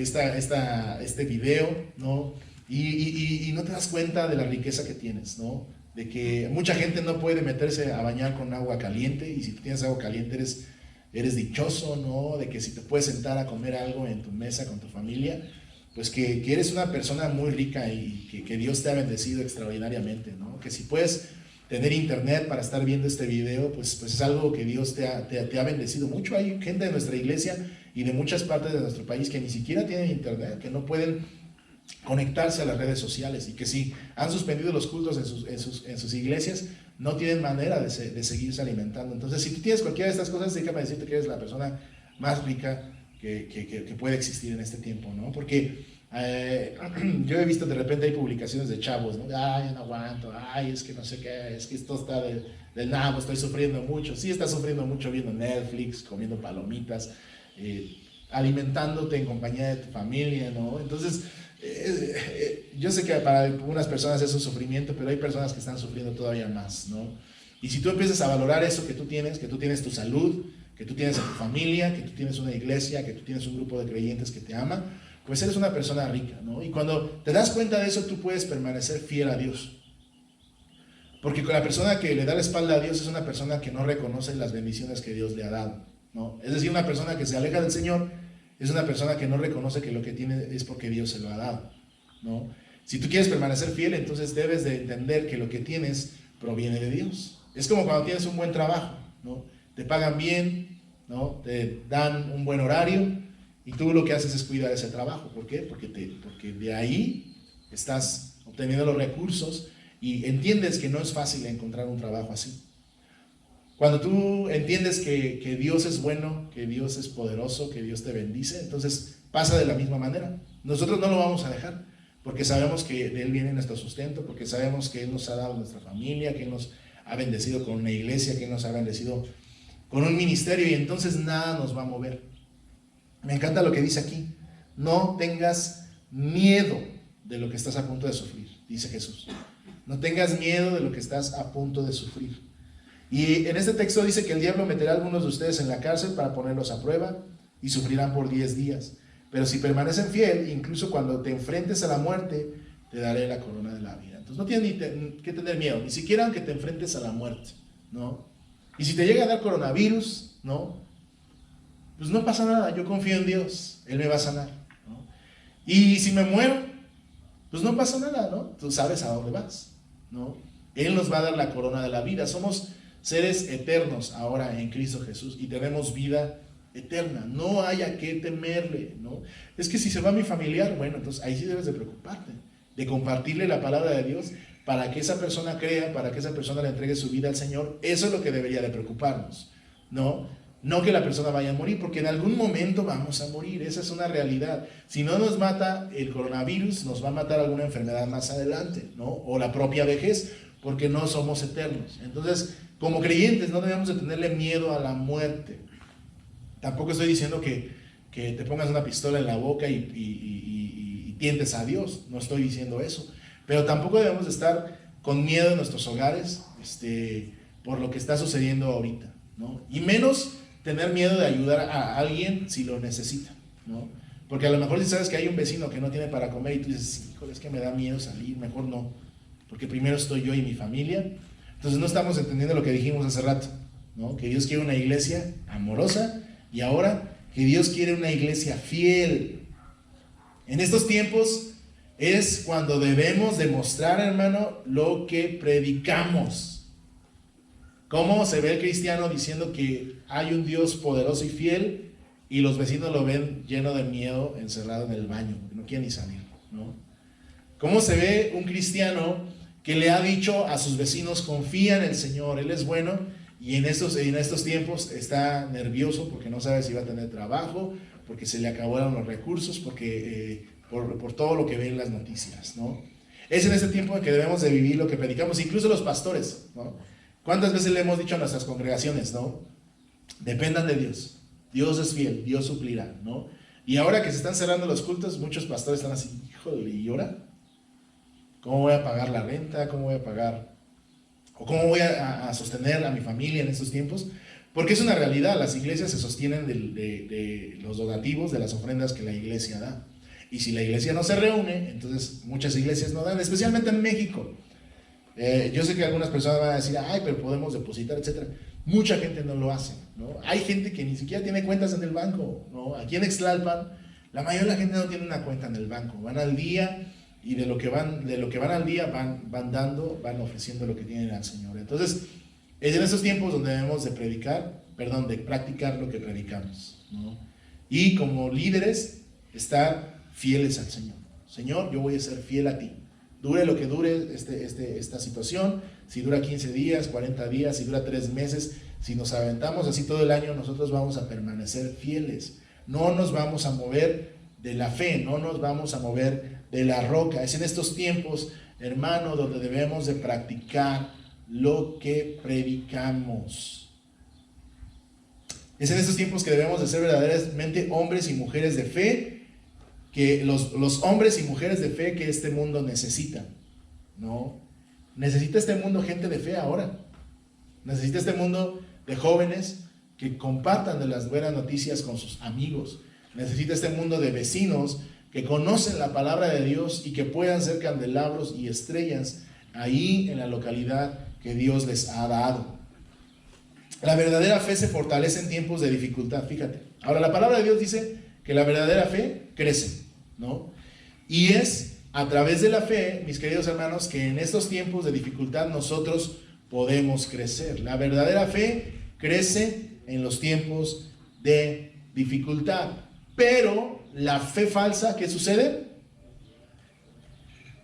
video, ¿no? Y no te das cuenta de la riqueza que tienes, ¿no? De que mucha gente no puede meterse a bañar con agua caliente, y si tú tienes agua caliente eres dichoso, ¿no? De que si te puedes sentar a comer algo en tu mesa con tu familia, pues que eres una persona muy rica y que Dios te ha bendecido extraordinariamente, ¿no? Que si puedes tener internet para estar viendo este video, pues es algo que Dios te ha bendecido mucho. Hay gente de nuestra iglesia y de muchas partes de nuestro país que ni siquiera tienen internet, que no pueden conectarse a las redes sociales, y que si han suspendido los cultos en sus iglesias, no tienen manera de seguirse alimentando. Entonces, si tú tienes cualquiera de estas cosas, déjame decirte que eres la persona más rica que puede existir en este tiempo, ¿no? Porque yo he visto de repente hay publicaciones de chavos, ¿no? Ay, no aguanto, ay, es que no sé qué, es que esto está del nabo, estoy sufriendo mucho. Sí, estás sufriendo mucho viendo Netflix, comiendo palomitas, alimentándote en compañía de tu familia, ¿no? Entonces, yo sé que para algunas personas eso es sufrimiento, pero hay personas que están sufriendo todavía más, ¿no? Y si tú empiezas a valorar eso que tú tienes tu salud, que tú tienes a tu familia, que tú tienes una iglesia, que tú tienes un grupo de creyentes que te ama, pues eres una persona rica, ¿no? Y cuando te das cuenta de eso, tú puedes permanecer fiel a Dios. Porque con la persona que le da la espalda a Dios es una persona que no reconoce las bendiciones que Dios le ha dado, ¿no? Es decir, una persona que se aleja del Señor es una persona que no reconoce que lo que tiene es porque Dios se lo ha dado, ¿no? Si tú quieres permanecer fiel, entonces debes de entender que lo que tienes proviene de Dios. Es como cuando tienes un buen trabajo, ¿no? Te pagan bien, ¿no? Te dan un buen horario y tú lo que haces es cuidar ese trabajo. ¿Por qué? Porque de ahí estás obteniendo los recursos y entiendes que no es fácil encontrar un trabajo así. Cuando tú entiendes que Dios es bueno, que Dios es poderoso, que Dios te bendice, entonces pasa de la misma manera. Nosotros no lo vamos a dejar, porque sabemos que de Él viene nuestro sustento, porque sabemos que Él nos ha dado nuestra familia, que Él nos ha bendecido con una iglesia, que Él nos ha bendecido con un ministerio, y entonces nada nos va a mover. Me encanta lo que dice aquí: no tengas miedo de lo que estás a punto de sufrir, dice Jesús. No tengas miedo de lo que estás a punto de sufrir. Y en este texto dice que el diablo meterá a algunos de ustedes en la cárcel para ponerlos a prueba y sufrirán por 10 días. Pero si permanecen fiel, incluso cuando te enfrentes a la muerte, te daré la corona de la vida. Entonces no tienes que tener miedo, ni siquiera aunque te enfrentes a la muerte, ¿no? Y si te llega a dar coronavirus, ¿no? Pues no pasa nada, yo confío en Dios, Él me va a sanar, ¿no? Y si me muero, pues no pasa nada, ¿no? Tú sabes a dónde vas, ¿no? Él nos va a dar la corona de la vida. Somos seres eternos ahora en Cristo Jesús y tenemos vida eterna. No hay a qué temerle, ¿no? Es que si se va mi familiar, bueno, entonces ahí sí debes de preocuparte, de compartirle la palabra de Dios para que esa persona crea, para que esa persona le entregue su vida al Señor. Eso es lo que debería de preocuparnos, ¿no? No que la persona vaya a morir, porque en algún momento vamos a morir, esa es una realidad. Si no nos mata el coronavirus, nos va a matar alguna enfermedad más adelante, ¿no? O la propia vejez, porque no somos eternos. Entonces, como creyentes no debemos de tenerle miedo a la muerte. Tampoco estoy diciendo que te pongas una pistola en la boca y tientes a Dios, no estoy diciendo eso. Pero tampoco debemos de estar con miedo en nuestros hogares por lo que está sucediendo ahorita, ¿no? Y menos tener miedo de ayudar a alguien si lo necesita, ¿no? Porque a lo mejor si sabes que hay un vecino que no tiene para comer y tú dices, híjole, es que me da miedo salir, mejor no, porque primero estoy yo y mi familia. Entonces no estamos entendiendo lo que dijimos hace rato, ¿no? Que Dios quiere una iglesia amorosa y ahora que Dios quiere una iglesia fiel. En estos tiempos es cuando debemos demostrar, hermano, lo que predicamos. ¿Cómo se ve el cristiano diciendo que hay un Dios poderoso y fiel y los vecinos lo ven lleno de miedo, encerrado en el baño, no quiere ni salir, ¿no? ¿Cómo se ve un cristiano que le ha dicho a sus vecinos, confía en el Señor, Él es bueno, y en estos tiempos está nervioso porque no sabe si va a tener trabajo, porque se le acabaron los recursos, porque por todo lo que ve en las noticias, ¿no? Es en este tiempo en que debemos de vivir lo que predicamos, incluso los pastores, ¿no? ¿Cuántas veces le hemos dicho a nuestras congregaciones, ¿no? Dependan de Dios, Dios es fiel, Dios suplirá, ¿no? Y ahora que se están cerrando los cultos, muchos pastores están así, híjole, ¿y ahora? ¿Cómo voy a pagar la renta? ¿Cómo voy a pagar? ¿O cómo voy a sostener a mi familia en estos tiempos? Porque es una realidad, las iglesias se sostienen de los donativos, de las ofrendas que la iglesia da. Y si la iglesia no se reúne, entonces muchas iglesias no dan, especialmente en México. Yo sé que algunas personas van a decir, ay, pero podemos depositar, etc. Mucha gente no lo hace, ¿no? Hay gente que ni siquiera tiene cuentas en el banco, ¿no? Aquí en Ixtlalpan, la mayoría de la gente no tiene una cuenta en el banco, van al día y de lo que van al día van dando, van ofreciendo lo que tienen al Señor. Entonces, es en esos tiempos donde debemos de practicar lo que predicamos, ¿no? Y como líderes, estar fieles al Señor. Señor, yo voy a ser fiel a ti. Dure lo que dure esta situación, si dura 15 días, 40 días, si dura 3 meses, si nos aventamos así todo el año, nosotros vamos a permanecer fieles. No nos vamos a mover de la fe, no nos vamos a mover de la roca. Es en estos tiempos, hermano, donde debemos de practicar lo que predicamos. Es en estos tiempos que debemos de ser verdaderamente hombres y mujeres de fe, que los hombres y mujeres de fe que este mundo necesita, ¿no? Necesita este mundo gente de fe ahora. Necesita este mundo de jóvenes que compartan de las buenas noticias con sus amigos. Necesita este mundo de vecinos que conocen la palabra de Dios y que puedan ser candelabros y estrellas ahí en la localidad que Dios les ha dado. La verdadera fe se fortalece en tiempos de dificultad, fíjate. Ahora, la palabra de Dios dice que la verdadera fe crece, ¿no? Y es a través de la fe, mis queridos hermanos, que en estos tiempos de dificultad nosotros podemos crecer. La verdadera fe crece en los tiempos de dificultad. Pero la fe falsa, ¿qué sucede?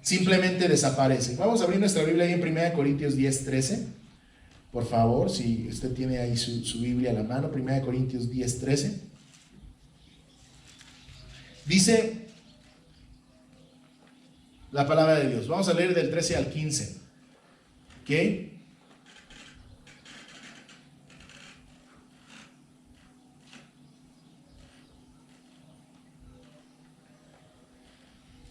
Simplemente desaparece. Vamos a abrir nuestra Biblia ahí en 1 Corintios 10:13. Por favor, si usted tiene ahí su Biblia a la mano, 1 Corintios 10:13. Dice la palabra de Dios. Vamos a leer del 13 al 15. ¿Ok?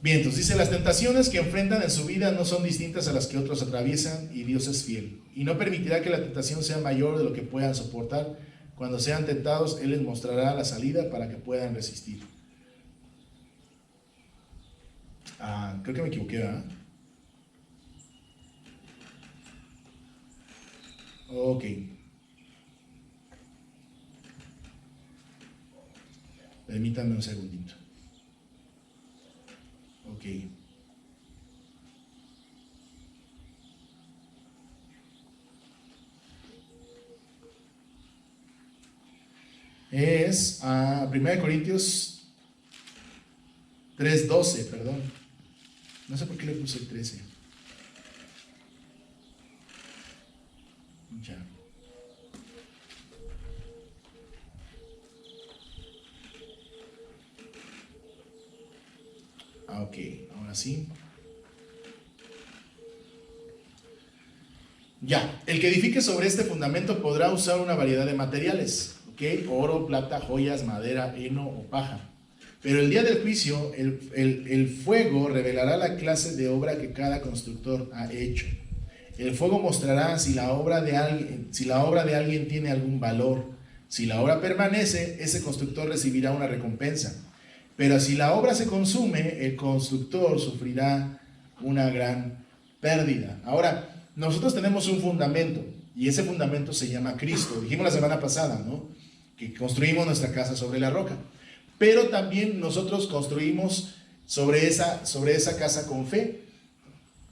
Bien, entonces dice, las tentaciones que enfrentan en su vida no son distintas a las que otros atraviesan y Dios es fiel. Y no permitirá que la tentación sea mayor de lo que puedan soportar. Cuando sean tentados, Él les mostrará la salida para que puedan resistir. Creo que me equivoqué, ¿verdad? Ok. Permítanme un segundito. Ok. Es 1 Corintios 3:12, perdón. No sé por qué le puse el 13. Ya. Ok, ahora sí. Ya, el que edifique sobre este fundamento podrá usar una variedad de materiales, ¿ok? Oro, plata, joyas, madera, heno o paja. Pero el día del juicio, el fuego revelará la clase de obra que cada constructor ha hecho. El fuego mostrará si la obra de alguien tiene algún valor. Si la obra permanece, ese constructor recibirá una recompensa. Pero si la obra se consume, el constructor sufrirá una gran pérdida. Ahora, nosotros tenemos un fundamento y ese fundamento se llama Cristo. Dijimos la semana pasada, ¿no? Que construimos nuestra casa sobre la roca. Pero también nosotros construimos sobre esa casa con fe.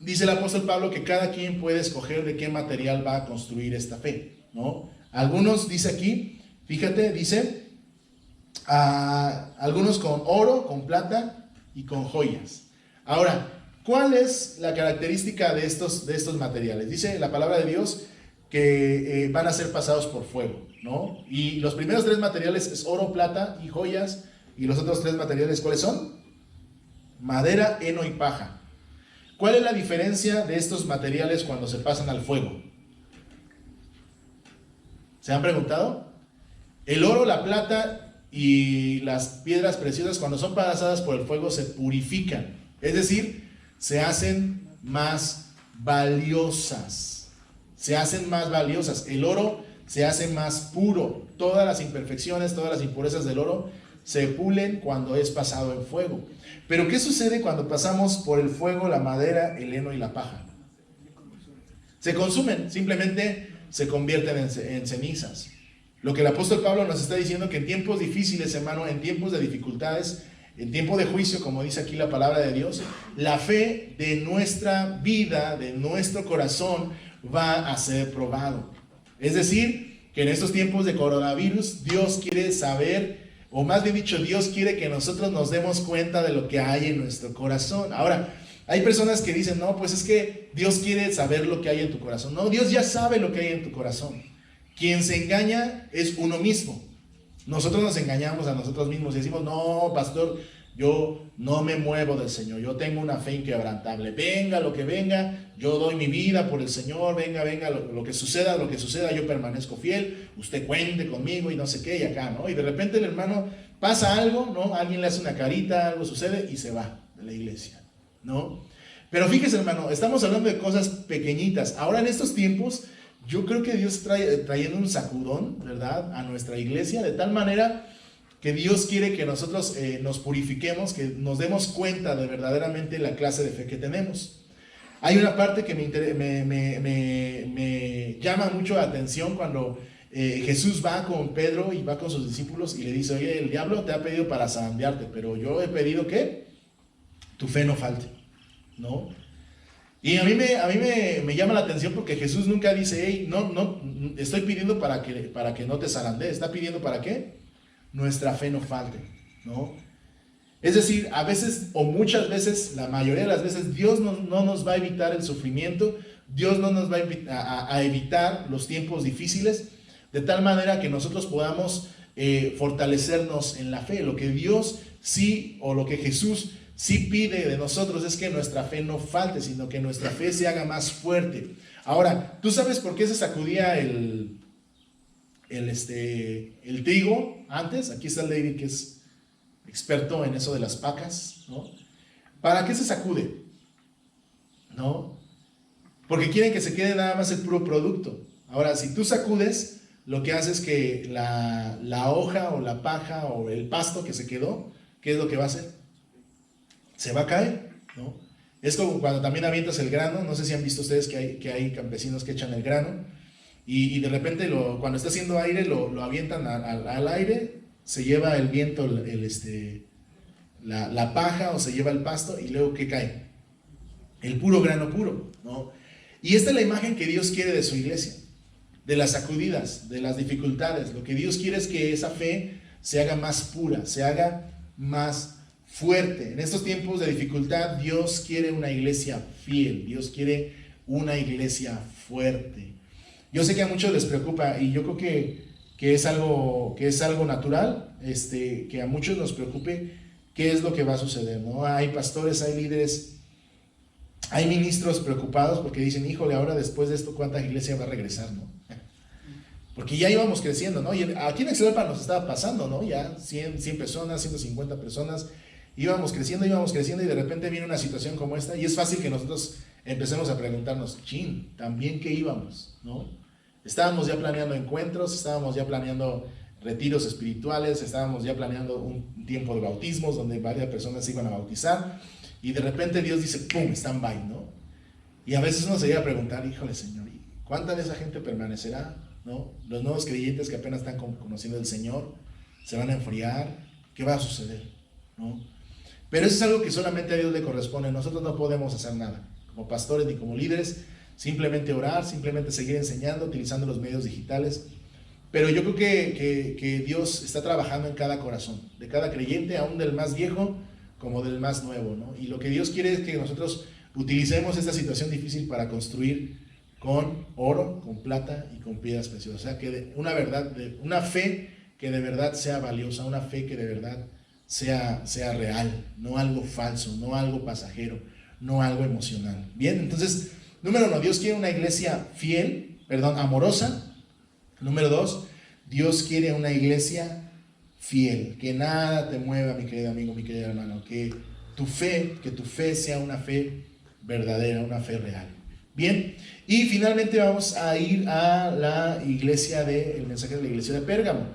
Dice el apóstol Pablo que cada quien puede escoger de qué material va a construir esta fe, ¿no? Algunos, dice aquí, fíjate, dice, algunos con oro, con plata y con joyas. Ahora, ¿cuál es la característica de estos materiales? Dice la palabra de Dios que van a ser pasados por fuego, ¿no? Y los primeros tres materiales es oro, plata y joyas. ¿Y los otros tres materiales cuáles son? Madera, heno y paja. ¿Cuál es la diferencia de estos materiales cuando se pasan al fuego? ¿Se han preguntado? El oro, la plata y las piedras preciosas, cuando son pasadas por el fuego, se purifican. Es decir, se hacen más valiosas. Se hacen más valiosas. El oro se hace más puro. Todas las imperfecciones, todas las impurezas del oro se pulen cuando es pasado en fuego. Pero ¿qué sucede cuando pasamos por el fuego la madera, el heno y la paja? Se consumen, simplemente se convierten en cenizas. Lo que el apóstol Pablo nos está diciendo que en tiempos difíciles, hermano, en tiempos de dificultades, en tiempo de juicio, como dice aquí la palabra de Dios, la fe de nuestra vida, de nuestro corazón, va a ser probado. Es decir, que en estos tiempos de coronavirus, Dios quiere saber, o más bien dicho, Dios quiere que nosotros nos demos cuenta de lo que hay en nuestro corazón. Ahora, hay personas que dicen, no, pues es que Dios quiere saber lo que hay en tu corazón. No, Dios ya sabe lo que hay en tu corazón. Quien se engaña es uno mismo. Nosotros nos engañamos a nosotros mismos y decimos, no, pastor, Yo no me muevo del Señor, yo tengo una fe inquebrantable. Venga lo que venga, yo doy mi vida por el Señor, venga lo que suceda, yo permanezco fiel, usted cuente conmigo y no sé qué, y acá, ¿no? Y de repente el hermano pasa algo, ¿no? Alguien le hace una carita, algo sucede y se va de la iglesia, ¿no? Pero fíjese, hermano, estamos hablando de cosas pequeñitas. Ahora en estos tiempos, yo creo que Dios trayendo un sacudón, ¿verdad?, a nuestra iglesia, de tal manera que Dios quiere que nosotros nos purifiquemos, que nos demos cuenta de verdaderamente la clase de fe que tenemos. Hay una parte que me llama mucho la atención cuando Jesús va con Pedro y va con sus discípulos y le dice, oye, el diablo te ha pedido para zarandearte, pero yo he pedido que tu fe no falte, ¿no? Y a mí me llama la atención porque Jesús nunca dice, hey, no, estoy pidiendo para que no te zarandees. ¿Está pidiendo para qué? Nuestra fe no falte, ¿no? Es decir, a veces o muchas veces, la mayoría de las veces, Dios no nos va a evitar el sufrimiento, Dios no nos va a evitar los tiempos difíciles, de tal manera que nosotros podamos fortalecernos en la fe. Lo que Dios sí, o lo que Jesús sí pide de nosotros es que nuestra fe no falte, sino que nuestra fe se haga más fuerte. Ahora, ¿tú sabes por qué se sacudía el trigo antes? Aquí está el David, que es experto en eso de las pacas, ¿no? ¿Para qué se sacude? ¿No? Porque quieren que se quede nada más el puro producto. Ahora, si tú sacudes, lo que hace es que la hoja o la paja o el pasto que se quedó, ¿qué es lo que va a hacer? Se va a caer, ¿no? Es como cuando también avientas el grano. No sé si han visto ustedes que hay campesinos que echan el grano y de repente cuando está haciendo aire lo avientan al aire, se lleva el viento la paja o se lleva el pasto y luego ¿qué cae? El puro grano puro, ¿no? Y esta es la imagen que Dios quiere de su iglesia, de las sacudidas, de las dificultades. Lo que Dios quiere es que esa fe se haga más pura, se haga más fuerte. En estos tiempos de dificultad, Dios quiere una iglesia fiel, Dios quiere una iglesia fuerte. Yo sé que a muchos les preocupa y yo creo que es algo natural, que a muchos nos preocupe qué es lo que va a suceder, ¿no? Hay pastores, hay líderes, hay ministros preocupados porque dicen, híjole, ahora después de esto, ¿cuánta iglesia va a regresar, no? Porque ya íbamos creciendo, ¿no? Y aquí en Xlalapa nos estaba pasando, ¿no? Ya 100 personas, 150 personas, íbamos creciendo y de repente viene una situación como esta y es fácil que nosotros empecemos a preguntarnos, chin, ¿también qué íbamos, no? Estábamos ya planeando encuentros, estábamos ya planeando retiros espirituales, estábamos ya planeando un tiempo de bautismos donde varias personas se iban a bautizar y de repente Dios dice, ¡pum!, stand-by, ¿no? Y a veces uno se llega a preguntar, híjole, Señor, ¿cuánta de esa gente permanecerá, no? Los nuevos creyentes que apenas están conociendo al Señor se van a enfriar, ¿qué va a suceder, no? Pero eso es algo que solamente a Dios le corresponde. Nosotros no podemos hacer nada como pastores ni como líderes, simplemente orar, simplemente seguir enseñando, utilizando los medios digitales. Pero yo creo que Dios está trabajando en cada corazón, de cada creyente, aún del más viejo como del más nuevo, ¿no? Y lo que Dios quiere es que nosotros utilicemos esta situación difícil para construir con oro, con plata y con piedras preciosas. O sea, que una fe que de verdad sea valiosa, una fe que de verdad sea real, no algo falso, no algo pasajero, no algo emocional. Bien, entonces, número 1, Dios quiere una iglesia amorosa. Número 2, Dios quiere una iglesia fiel, que nada te mueva, mi querido amigo, mi querido hermano, que tu fe sea una fe verdadera, una fe real. Bien, y finalmente vamos a ir a el mensaje de la iglesia de Pérgamo.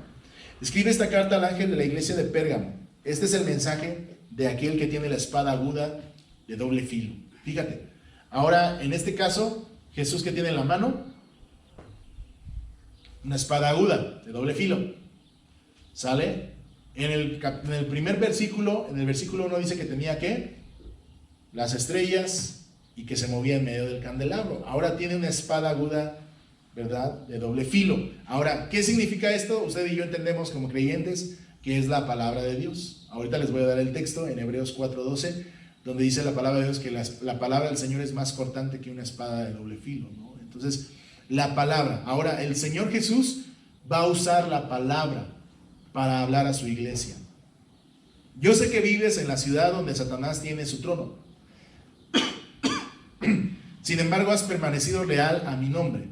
Escribe esta carta al ángel de la iglesia de Pérgamo. Este es el mensaje de aquel que tiene la espada aguda de doble filo. Fíjate, ahora en este caso, Jesús, que tiene en la mano una espada aguda de doble filo. ¿Sale? En el primer versículo, en el versículo 1 dice que tenía ¿qué? Las estrellas y que se movía en medio del candelabro. Ahora tiene una espada aguda, ¿verdad?, de doble filo. Ahora, ¿qué significa esto? Usted y yo entendemos como creyentes que es la palabra de Dios. Ahorita les voy a dar el texto en Hebreos 4:12, donde dice la palabra de Dios que la palabra del Señor es más cortante que una espada de doble filo, ¿no? Entonces, la palabra. Ahora, el Señor Jesús va a usar la palabra para hablar a su iglesia. Yo sé que vives en la ciudad donde Satanás tiene su trono. Sin embargo, has permanecido leal a mi nombre.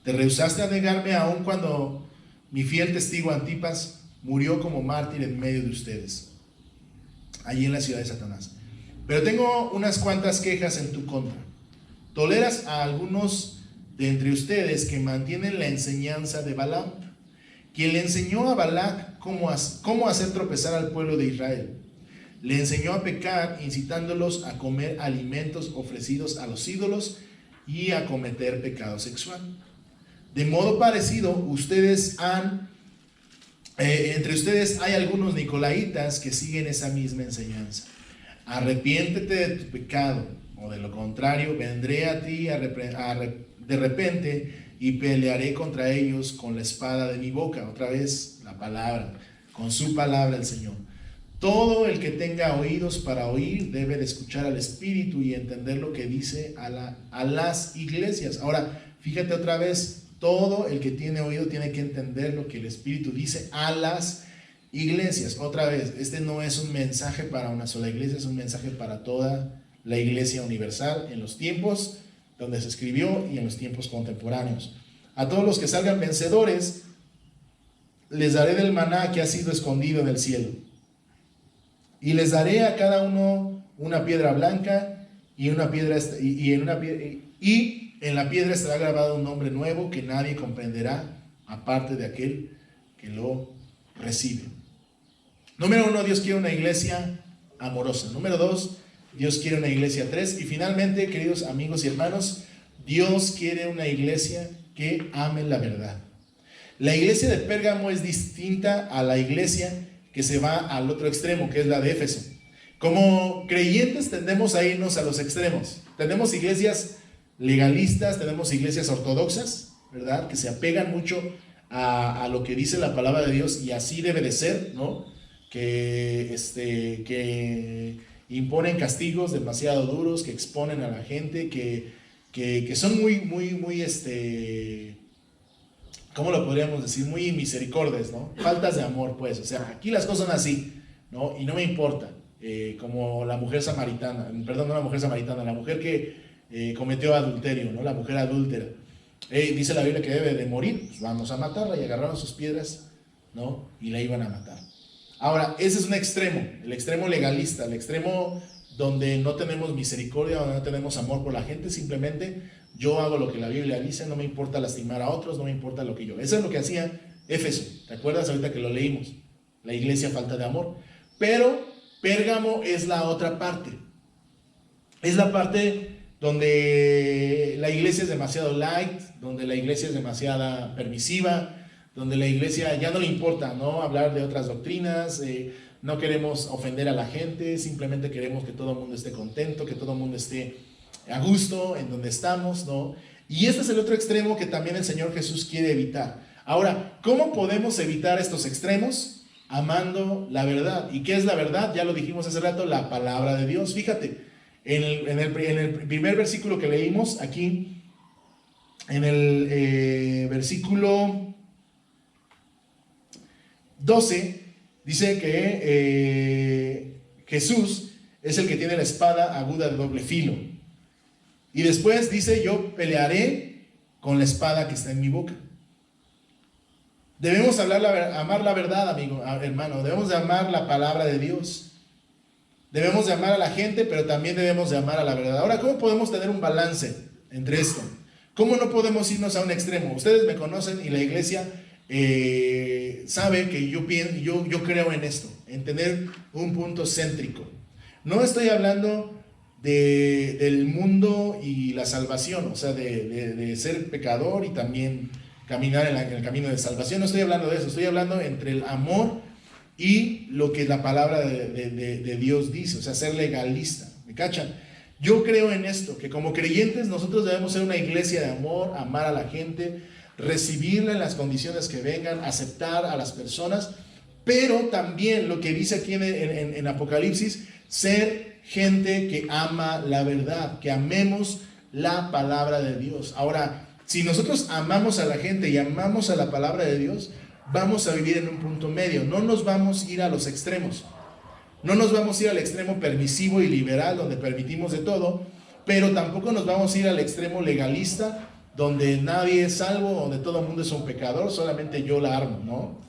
Te rehusaste a negarme aun cuando mi fiel testigo Antipas murió como mártir en medio de ustedes, allí en la ciudad de Satanás. Pero tengo unas cuantas quejas en tu contra. Toleras a algunos de entre ustedes que mantienen la enseñanza de Balaam, quien le enseñó a Balac cómo hacer tropezar al pueblo de Israel. Le enseñó a pecar, incitándolos a comer alimentos ofrecidos a los ídolos y a cometer pecado sexual. De modo parecido, entre ustedes hay algunos nicolaitas que siguen esa misma enseñanza. Arrepiéntete de tu pecado, o de lo contrario, vendré a ti de repente y pelearé contra ellos con la espada de mi boca. Otra vez la palabra, con su palabra el Señor. Todo el que tenga oídos para oír debe de escuchar al Espíritu y entender lo que dice a las iglesias. Ahora, fíjate otra vez, todo el que tiene oído tiene que entender lo que el Espíritu dice a las iglesias. Otra vez, este no es un mensaje para una sola iglesia, es un mensaje para toda la iglesia universal en los tiempos donde se escribió y en los tiempos contemporáneos. A todos los que salgan vencedores, les daré del maná que ha sido escondido en el cielo. Y les daré a cada uno una piedra blanca y en la piedra estará grabado un nombre nuevo que nadie comprenderá aparte de aquel que lo recibe. Número 1, Dios quiere una iglesia amorosa. Número 2, Dios quiere una iglesia. 3, y finalmente, queridos amigos y hermanos, Dios quiere una iglesia que ame la verdad. La iglesia de Pérgamo es distinta a la iglesia que se va al otro extremo, que es la de Éfeso. Como creyentes tendemos a irnos a los extremos. Tenemos iglesias legalistas, tenemos iglesias ortodoxas, ¿verdad? Que se apegan mucho a lo que dice la palabra de Dios, y así debe de ser, ¿no? Que imponen castigos demasiado duros, que exponen a la gente, que son muy, ¿cómo lo podríamos decir? Muy misericordias, ¿no? Faltas de amor, pues. O sea, aquí las cosas son así, ¿no? Y no me importa. Como la mujer samaritana, perdón, no la mujer samaritana, la mujer que cometió adulterio, ¿no? La mujer adúltera. Dice la Biblia que debe de morir, pues vamos a matarla, y agarraron sus piedras, ¿no? Y la iban a matar. Ahora, ese es un extremo, el extremo legalista, el extremo donde no tenemos misericordia, donde no tenemos amor por la gente. Simplemente yo hago lo que la Biblia dice, no me importa lastimar a otros, no me importa lo que yo. Eso es lo que hacía Éfeso. ¿Te acuerdas ahorita que lo leímos? La iglesia falta de amor. Pero Pérgamo es la otra parte. Es la parte donde la iglesia es demasiado light, donde la iglesia es demasiado permisiva, donde la iglesia ya no le importa, ¿no? Hablar de otras doctrinas, no queremos ofender a la gente, simplemente queremos que todo el mundo esté contento, que todo el mundo esté a gusto en donde estamos, ¿no? Y este es el otro extremo que también el Señor Jesús quiere evitar. Ahora, ¿cómo podemos evitar estos extremos? Amando la verdad. ¿Y qué es la verdad? Ya lo dijimos hace rato, la palabra de Dios. Fíjate, en el primer versículo que leímos aquí, en el versículo 12, dice que Jesús es el que tiene la espada aguda de doble filo. Y después dice, yo pelearé con la espada que está en mi boca. Debemos amar la verdad, amigo, hermano. Debemos de amar la palabra de Dios. Debemos de amar a la gente, pero también debemos de amar a la verdad. Ahora, ¿cómo podemos tener un balance entre esto? ¿Cómo no podemos irnos a un extremo? Ustedes me conocen y la iglesia sabe que yo creo en esto, en tener un punto céntrico. No estoy hablando del mundo y la salvación, o sea, de ser pecador y también caminar en el camino de salvación. No estoy hablando de eso, estoy hablando entre el amor y lo que la palabra de Dios dice, o sea, ser legalista. ¿Me cachan? Yo creo en esto, que como creyentes nosotros debemos ser una iglesia de amor, amar a la gente, recibirla en las condiciones que vengan, aceptar a las personas, pero también lo que dice aquí en Apocalipsis, ser gente que ama la verdad, que amemos la palabra de Dios. Ahora, si nosotros amamos a la gente y amamos a la palabra de Dios, vamos a vivir en un punto medio, no nos vamos a ir a los extremos. No nos vamos a ir al extremo permisivo y liberal, donde permitimos de todo, pero tampoco nos vamos a ir al extremo legalista, donde nadie es salvo, donde todo el mundo es un pecador, solamente yo la armo, ¿no?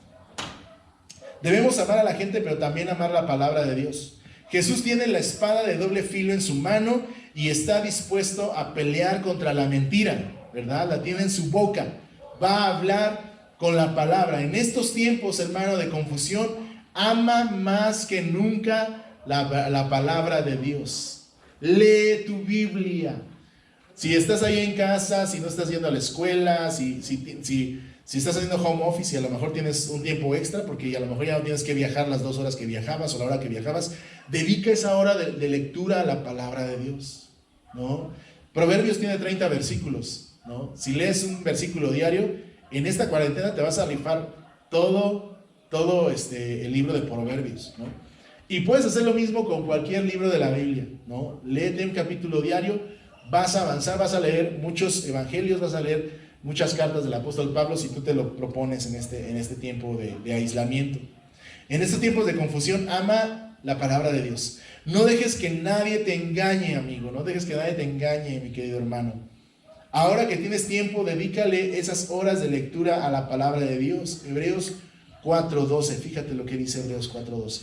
Debemos amar a la gente, pero también amar la palabra de Dios. Jesús tiene la espada de doble filo en su mano y está dispuesto a pelear contra la mentira, ¿verdad? La tiene en su boca. Va a hablar con la palabra. En estos tiempos, hermano, de confusión, ama más que nunca la palabra de Dios. Lee tu Biblia. Si estás ahí en casa, si no estás yendo a la escuela, si estás haciendo home office y a lo mejor tienes un tiempo extra, porque a lo mejor ya no tienes que viajar las 2 horas que viajabas o la hora que viajabas, dedica esa hora de lectura a la palabra de Dios, ¿no? Proverbios tiene 30 versículos, ¿no? Si lees un versículo diario, en esta cuarentena te vas a rifar todo el libro de Proverbios, ¿no? Y puedes hacer lo mismo con cualquier libro de la Biblia, ¿no? Léete un capítulo diario, vas a avanzar, vas a leer muchos evangelios, vas a leer muchas cartas del apóstol Pablo si tú te lo propones en este tiempo de aislamiento. En estos tiempos de confusión, ama la palabra de Dios. No dejes que nadie te engañe, amigo. No dejes que nadie te engañe, mi querido hermano. Ahora que tienes tiempo, dedícale esas horas de lectura a la palabra de Dios. Hebreos 4:12. Fíjate lo que dice Hebreos 4:12.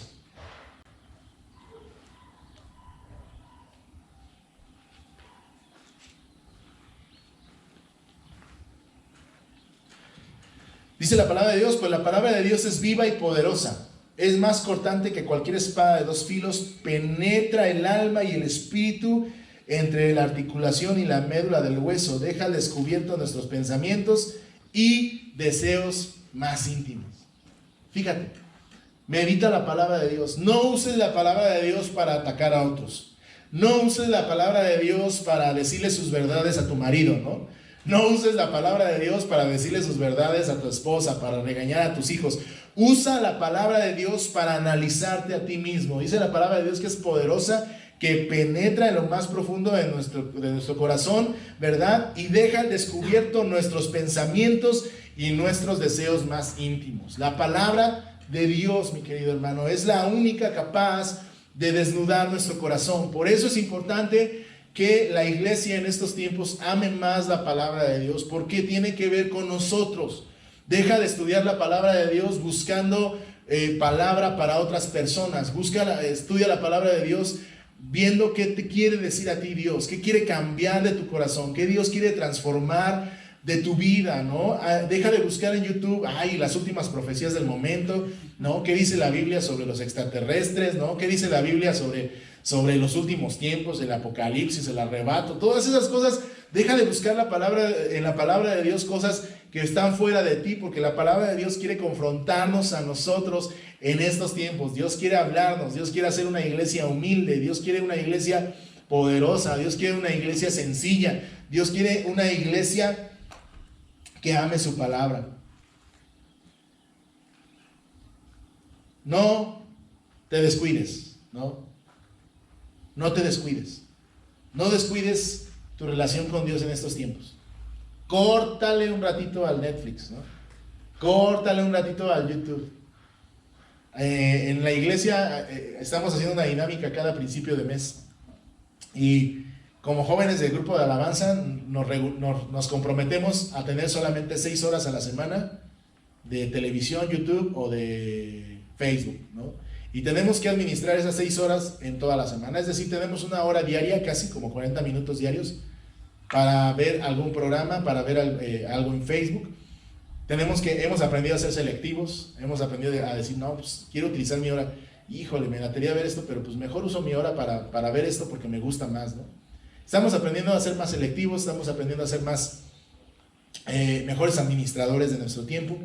Dice la palabra de Dios, pues la palabra de Dios es viva y poderosa. Es más cortante que cualquier espada de 2 filos, penetra el alma y el espíritu, entre la articulación y la médula del hueso, deja al descubierto nuestros pensamientos y deseos más íntimos. Fíjate, medita la palabra de Dios. No uses la palabra de Dios para atacar a otros. No uses la palabra de Dios para decirle sus verdades a tu marido, ¿no? No uses la palabra de Dios para decirle sus verdades a tu esposa, para regañar a tus hijos. Usa la palabra de Dios para analizarte a ti mismo. Dice la palabra de Dios que es poderosa, que penetra en lo más profundo de nuestro corazón, ¿verdad? Y deja al descubierto nuestros pensamientos y nuestros deseos más íntimos. La palabra de Dios, mi querido hermano, es la única capaz de desnudar nuestro corazón. Por eso es importante que la iglesia en estos tiempos ame más la palabra de Dios, porque tiene que ver con nosotros. Deja de estudiar la palabra de Dios buscando palabra para otras personas. Estudia la palabra de Dios viendo qué te quiere decir a ti Dios, qué quiere cambiar de tu corazón, qué Dios quiere transformar de tu vida, ¿no? Deja de buscar en YouTube, las últimas profecías del momento, ¿no? ¿Qué dice la Biblia sobre los extraterrestres, ¿no? ¿Qué dice la Biblia sobre los últimos tiempos, el apocalipsis, el arrebato? Todas esas cosas, deja de buscar en la palabra de Dios cosas que están fuera de ti, porque la palabra de Dios quiere confrontarnos a nosotros en estos tiempos. Dios quiere hablarnos, Dios quiere hacer una iglesia humilde, Dios quiere una iglesia poderosa, Dios quiere una iglesia sencilla, Dios quiere una iglesia que ame su palabra. No te descuides, ¿no? No te descuides. No descuides tu relación con Dios en estos tiempos. Córtale un ratito al Netflix, ¿no? Córtale un ratito al YouTube. En la iglesia estamos haciendo una dinámica cada principio de mes. Y como jóvenes del grupo de alabanza nos comprometemos a tener solamente 6 horas a la semana de televisión, YouTube o de Facebook, ¿no? Y tenemos que administrar esas 6 horas en toda la semana. Es decir, tenemos 1 hora diaria, casi como 40 minutos diarios, para ver algún programa, para ver algo en Facebook. Hemos aprendido a ser selectivos, hemos aprendido a decir, no, pues quiero utilizar mi hora. Híjole, me gustaría ver esto, pero pues mejor uso mi hora para ver esto porque me gusta más, ¿no? Estamos aprendiendo a ser más selectivos, estamos aprendiendo a ser mejores administradores de nuestro tiempo.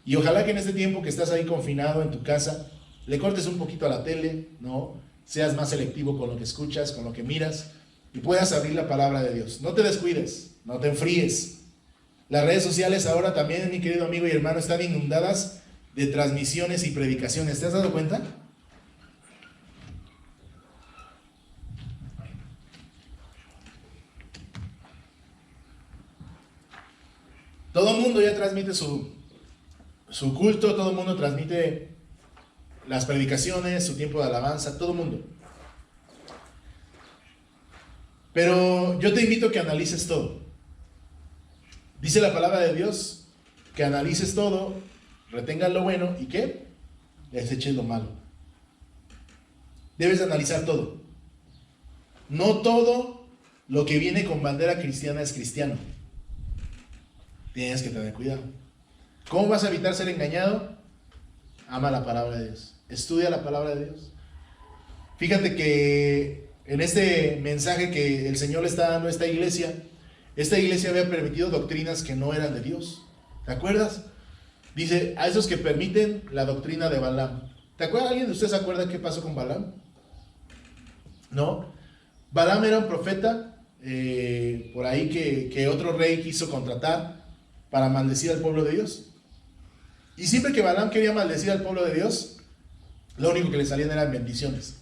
Y ojalá que en este tiempo que estás ahí confinado en tu casa, le cortes un poquito a la tele, ¿no? Seas más selectivo con lo que escuchas, con lo que miras, y puedas abrir la palabra de Dios. No te descuides, no te enfríes. Las redes sociales ahora también, mi querido amigo y hermano, están inundadas de transmisiones y predicaciones. ¿Te has dado cuenta? Todo el mundo ya transmite su culto, todo el mundo transmite las predicaciones, su tiempo de alabanza, todo el mundo. Pero yo te invito a que analices todo. Dice la palabra de Dios que analices todo, retengas lo bueno y que deseches lo malo. Debes analizar todo. No todo lo que viene con bandera cristiana es cristiano. Tienes que tener cuidado. ¿Cómo vas a evitar ser engañado? Ama la palabra de Dios. Estudia la palabra de Dios. Fíjate que en este mensaje que el Señor le está dando a esta iglesia había permitido doctrinas que no eran de Dios. ¿Te acuerdas? Dice, a esos que permiten la doctrina de Balaam. ¿Te acuerdas? ¿Alguien de ustedes se acuerda qué pasó con Balaam? ¿No? Balaam era un profeta por ahí que otro rey quiso contratar para maldecir al pueblo de Dios. Y siempre que Balaam quería maldecir al pueblo de Dios, lo único que le salían eran bendiciones,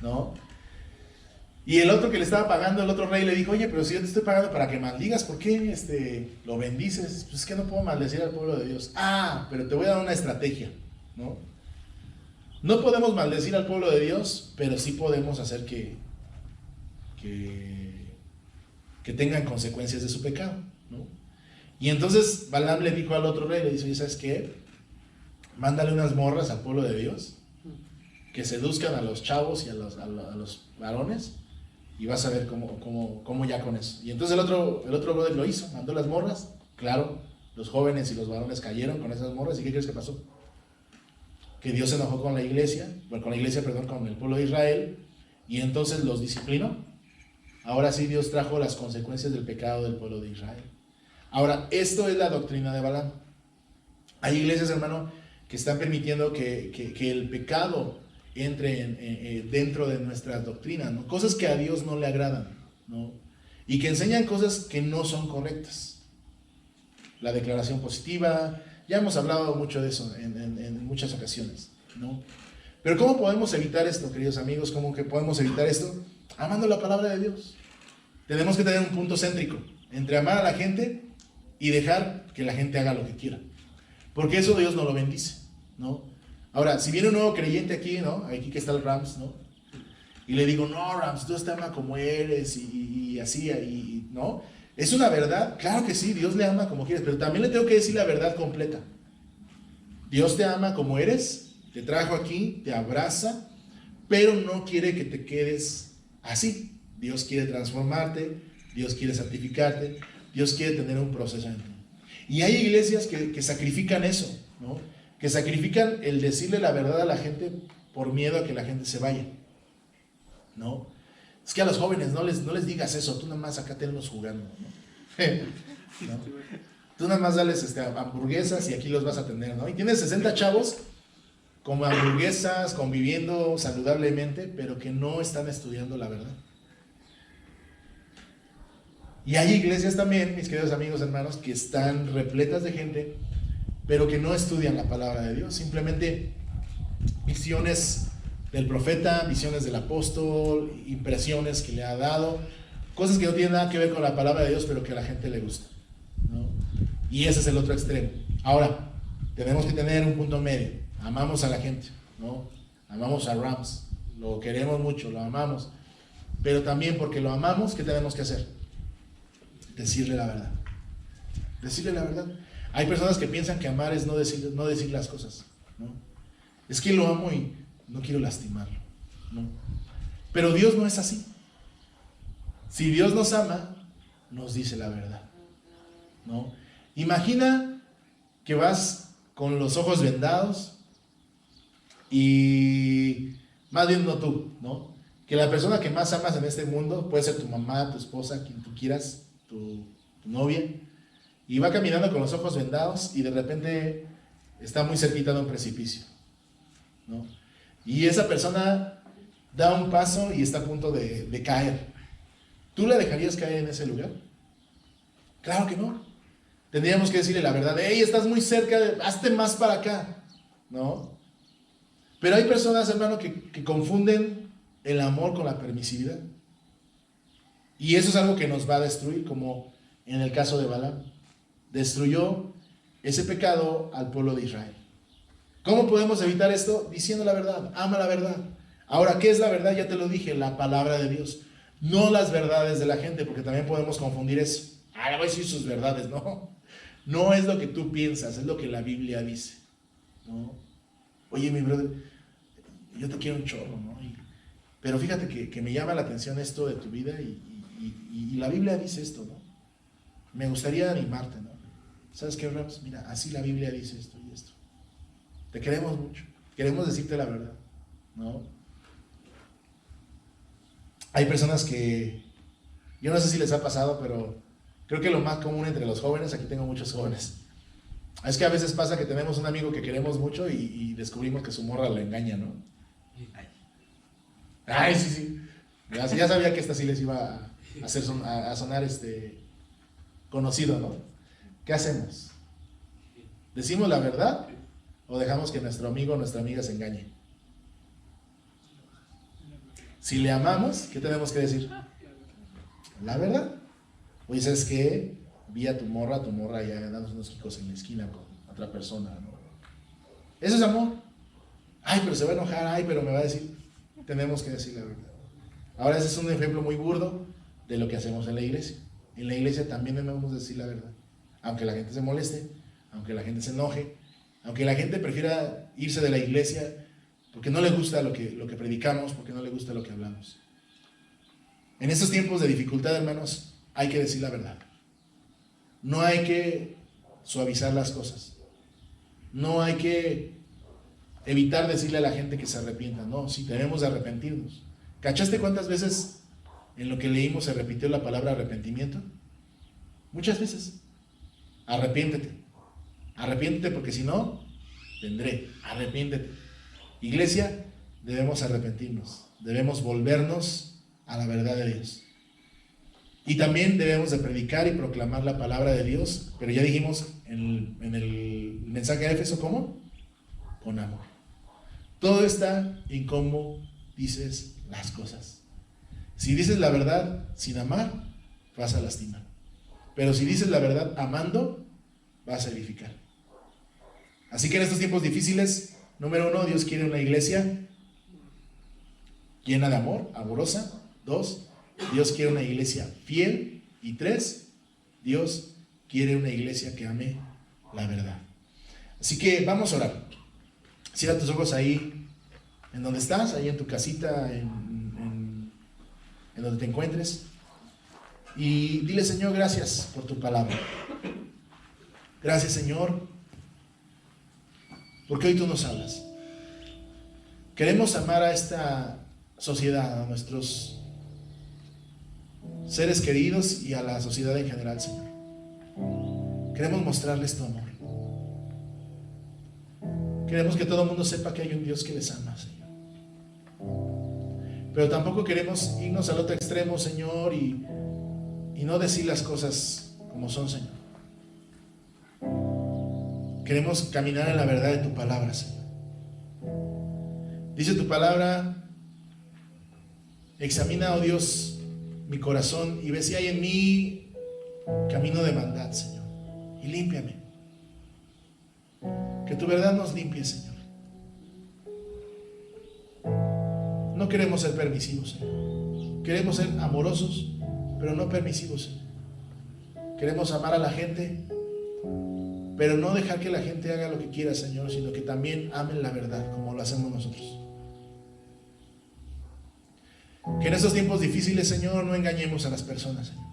¿no? Y el otro que le estaba pagando, el otro rey le dijo, oye, pero si yo te estoy pagando para que maldigas, ¿por qué lo bendices? Pues es que no puedo maldecir al pueblo de Dios. Ah, pero te voy a dar una estrategia, ¿no? No podemos maldecir al pueblo de Dios, pero sí podemos hacer que tengan consecuencias de su pecado, ¿no? Y entonces Balaam le dijo al otro rey, le dice, oye, ¿sabes qué? Mándale unas morras al pueblo de Dios, que seduzcan a los chavos y a los varones, y vas a ver cómo ya con eso. Y entonces el otro brother lo hizo, mandó las morras, claro, los jóvenes y los varones cayeron con esas morras, ¿y qué crees que pasó? Que Dios se enojó con la iglesia, con el pueblo de Israel, y entonces los disciplinó. Ahora sí Dios trajo las consecuencias del pecado del pueblo de Israel. Ahora, esto es la doctrina de Balaam. Hay iglesias, hermano, que están permitiendo que el pecado entre dentro de nuestras doctrinas, ¿no? Cosas que a Dios no le agradan, ¿no? Y que enseñan cosas que no son correctas. La declaración positiva, ya hemos hablado mucho de eso en muchas ocasiones, ¿no? Pero ¿cómo podemos evitar esto, queridos amigos? ¿Cómo que podemos evitar esto? Amando la palabra de Dios. Tenemos que tener un punto céntrico entre amar a la gente y dejar que la gente haga lo que quiera. Porque eso Dios no lo bendice, ¿no? Ahora, si viene un nuevo creyente aquí, ¿no? Aquí que está el Rams, ¿no? Y le digo, no, Rams, Dios te ama como eres y así, ¿no? ¿Es una verdad? Claro que sí, Dios le ama como quieres, pero también le tengo que decir la verdad completa. Dios te ama como eres, te trajo aquí, te abraza, pero no quiere que te quedes así. Dios quiere transformarte, Dios quiere santificarte, Dios quiere tener un proceso en ti. Y hay iglesias que sacrifican eso, ¿no? Que sacrifican el decirle la verdad a la gente por miedo a que la gente se vaya, ¿no? Es que a los jóvenes no les digas eso, tú nada más acá tenlos jugando, ¿no? ¿No? Tú nada más dales hamburguesas y aquí los vas a tener, ¿no? Y tienes 60 chavos con hamburguesas, conviviendo saludablemente, pero que no están estudiando la verdad. Y hay iglesias también, mis queridos amigos, hermanos, que están repletas de gente, pero que no estudian la palabra de Dios. Simplemente visiones del profeta, visiones del apóstol, impresiones que le ha dado, cosas que no tienen nada que ver con la palabra de Dios, pero que a la gente le gusta, ¿no? Y ese es el otro extremo. Ahora, tenemos que tener un punto medio. Amamos a la gente, ¿no? Amamos a Rams, lo queremos mucho, lo amamos, pero también porque lo amamos, ¿qué tenemos que hacer? Decirle la verdad. Decirle la verdad. Hay personas que piensan que amar es no decir las cosas, ¿no? Es que lo amo y no quiero lastimarlo, ¿no? Pero Dios no es así. Si Dios nos ama, nos dice la verdad, ¿no? Imagina que vas con los ojos vendados y más bien no tú, ¿no? Que la persona que más amas en este mundo puede ser tu mamá, tu esposa, quien tú quieras, tu novia, y va caminando con los ojos vendados y de repente está muy cerquita de un precipicio, ¿no? Y esa persona da un paso y está a punto de caer. ¿Tú la dejarías caer en ese lugar? Claro que no. Tendríamos que decirle la verdad, hey, estás muy cerca, hazte más para acá, ¿no? Pero hay personas, hermano, que confunden el amor con la permisividad. Y eso es algo que nos va a destruir, como en el caso de Balaam. Destruyó ese pecado al pueblo de Israel. ¿Cómo podemos evitar esto? Diciendo la verdad. Ama la verdad. Ahora, ¿qué es la verdad? Ya te lo dije, la palabra de Dios. No las verdades de la gente, porque también podemos confundir eso. Le voy a decir sus verdades. No, no es lo que tú piensas, es lo que la Biblia dice, ¿no? Oye, mi brother, yo te quiero un chorro, ¿no? Pero fíjate que me llama la atención esto de tu vida y la Biblia dice esto, ¿no? Me gustaría animarte, ¿no? ¿Sabes qué, Rams? Mira, así la Biblia dice esto y esto. Te queremos mucho, queremos decirte la verdad, ¿no? Hay personas que, yo no sé si les ha pasado, pero creo que lo más común entre los jóvenes, aquí tengo muchos jóvenes, es que a veces pasa que tenemos un amigo que queremos mucho y descubrimos que su morra lo engaña, ¿no? Ay, sí, sí. Ya sabía que esta sí les iba a sonar conocido, ¿no? ¿Qué hacemos? ¿Decimos la verdad o dejamos que nuestro amigo o nuestra amiga se engañe? Si le amamos, ¿qué tenemos que decir? La verdad. Oye, ¿sabes qué? Vi a tu morra ya dando unos quicos en la esquina con otra persona, ¿no? Eso es amor. Ay, pero se va a enojar, ay, pero me va a decir. Tenemos que decir la verdad. Ahora, ese es un ejemplo muy burdo de lo que hacemos en la iglesia. En la iglesia también debemos decir la verdad. Aunque la gente se moleste, aunque la gente se enoje, aunque la gente prefiera irse de la iglesia porque no le gusta lo que predicamos, porque no le gusta lo que hablamos. En estos tiempos de dificultad, hermanos, hay que decir la verdad. No hay que suavizar las cosas. No hay que evitar decirle a la gente que se arrepienta. No, sí, debemos de arrepentirnos. ¿Cachaste cuántas veces en lo que leímos se repitió la palabra arrepentimiento? Muchas veces. Arrepiéntete. Arrepiéntete porque si no, vendré. Arrepiéntete. Iglesia, debemos arrepentirnos. Debemos volvernos a la verdad de Dios. Y también debemos de predicar y proclamar la palabra de Dios, pero ya dijimos en el mensaje de Éfeso, ¿cómo? Con amor. Todo está en cómo dices las cosas. Si dices la verdad sin amar, vas a lastimar. Pero si dices la verdad amando, vas a edificar. Así que en estos tiempos difíciles, número 1, Dios quiere una iglesia llena de amor, amorosa. 2, Dios quiere una iglesia fiel. Y 3, Dios quiere una iglesia que ame la verdad. Así que vamos a orar. Cierra tus ojos ahí, en donde estás, ahí en tu casita, en donde te encuentres. Y dile, Señor, gracias por tu palabra. Gracias, Señor, porque hoy tú nos hablas. Queremos amar a esta sociedad, a nuestros seres queridos y a la sociedad en general, Señor. Queremos mostrarles tu amor. Queremos que todo el mundo sepa que hay un Dios que les ama, Señor. Pero tampoco queremos irnos al otro extremo, Señor, y no decir las cosas como son, Señor. Queremos caminar en la verdad de tu palabra, Señor. Dice tu palabra: examina, oh Dios, mi corazón y ve si hay en mí camino de maldad, Señor, y límpiame. Que tu verdad nos limpie, Señor. No queremos ser permisivos, Señor. Queremos ser amorosos, pero no permisivos, Señor. Queremos amar a la gente, pero no dejar que la gente haga lo que quiera, Señor, sino que también amen la verdad, como lo hacemos nosotros. Que en estos tiempos difíciles, Señor, no engañemos a las personas, Señor.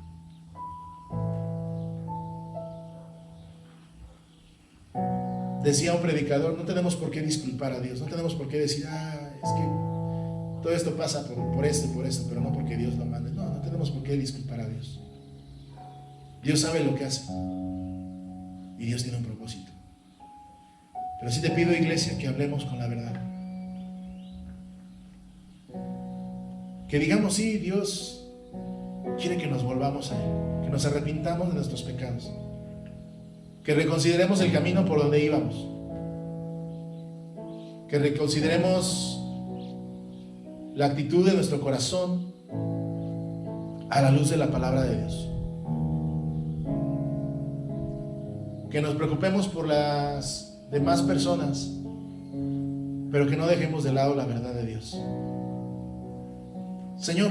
Decía un predicador: no tenemos por qué disculpar a Dios, no tenemos por qué decir, es que todo esto pasa por esto y por esto, pero no porque Dios lo mande. No, no tenemos por qué disculpar a Dios. Dios sabe lo que hace y Dios tiene un propósito. Pero sí te pido, iglesia, que hablemos con la verdad. Que digamos, sí, Dios quiere que nos volvamos a Él, que nos arrepintamos de nuestros pecados, que reconsideremos el camino por donde íbamos, que reconsideremos la actitud de nuestro corazón a la luz de la palabra de Dios, que nos preocupemos por las demás personas pero que no dejemos de lado la verdad de Dios. Señor,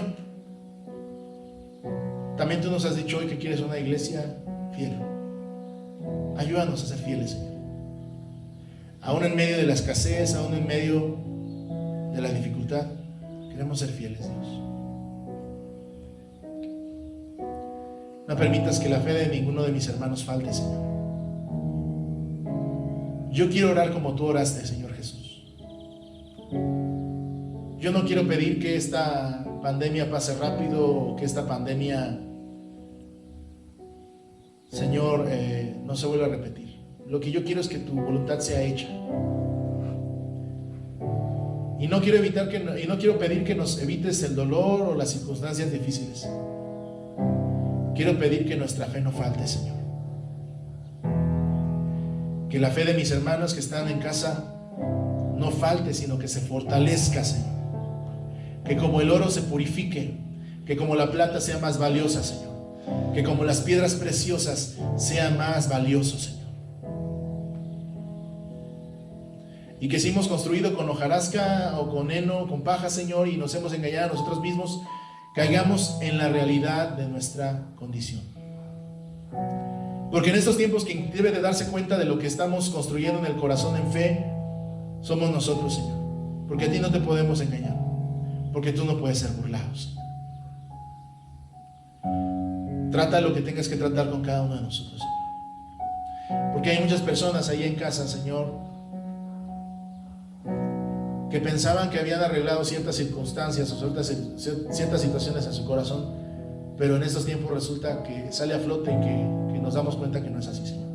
también tú nos has dicho hoy que quieres una iglesia fiel. Ayúdanos a ser fieles, Señor. Aún en medio de la escasez, aún en medio de la dificultad, queremos ser fieles, Dios. No permitas que la fe de ninguno de mis hermanos falte, Señor. Yo quiero orar como tú oraste, Señor Jesús. Yo no quiero pedir que esta pandemia pase rápido o que esta pandemia, Señor, no se vuelva a repetir. Lo que yo quiero es que tu voluntad sea hecha. Y no quiero pedir que nos evites el dolor o las circunstancias difíciles. Quiero pedir que nuestra fe no falte, Señor. Que la fe de mis hermanos que están en casa no falte, sino que se fortalezca, Señor. Que como el oro se purifique, que como la plata sea más valiosa, Señor. Que como las piedras preciosas sea más valioso, Señor. Y que si hemos construido con hojarasca o con heno, con paja, Señor, y nos hemos engañado a nosotros mismos, caigamos en la realidad de nuestra condición. Porque en estos tiempos quien debe de darse cuenta de lo que estamos construyendo en el corazón en fe, somos nosotros, Señor. Porque a ti no te podemos engañar, porque tú no puedes ser burlado, Señor. Trata lo que tengas que tratar con cada uno de nosotros, Señor. Porque hay muchas personas ahí en casa, Señor, que pensaban que habían arreglado ciertas circunstancias o ciertas situaciones en su corazón, pero en estos tiempos resulta que sale a flote y que nos damos cuenta que no es así, Señor.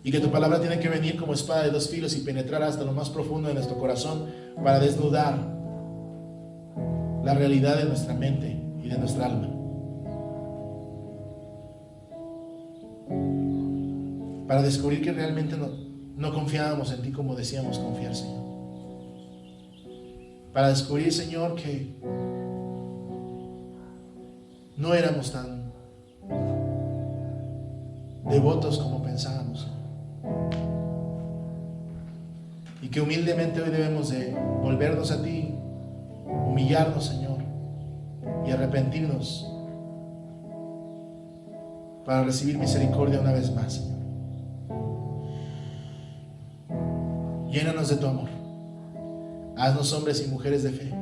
Y que tu palabra tiene que venir como espada de dos filos y penetrar hasta lo más profundo de nuestro corazón para desnudar la realidad de nuestra mente y de nuestra alma. Para descubrir que realmente no confiábamos en ti como decíamos confiar, Señor. Para descubrir, Señor, que no éramos tan devotos como pensábamos, Señor. Y que humildemente hoy debemos de volvernos a ti, humillarnos, Señor, y arrepentirnos para recibir misericordia una vez más, Señor. Llénanos de tu amor. Haznos hombres y mujeres de fe.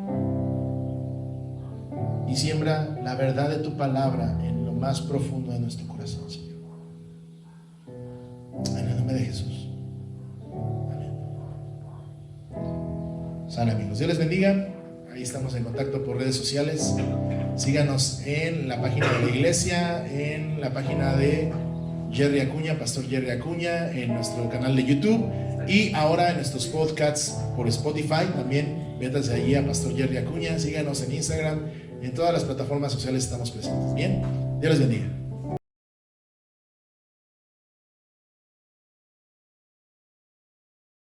Y siembra la verdad de tu palabra en lo más profundo de nuestro corazón, Señor. En el nombre de Jesús. Amén. Sale, amigos. Dios les bendiga. Ahí estamos en contacto por redes sociales. Síganos en la página de la iglesia, en la página de Jerry Acuña, Pastor Jerry Acuña, en nuestro canal de YouTube. Y ahora en nuestros podcasts por Spotify también, métanse allí a Pastor Jerry Acuña, síganos en Instagram, en todas las plataformas sociales estamos presentes. Bien, Dios les bendiga.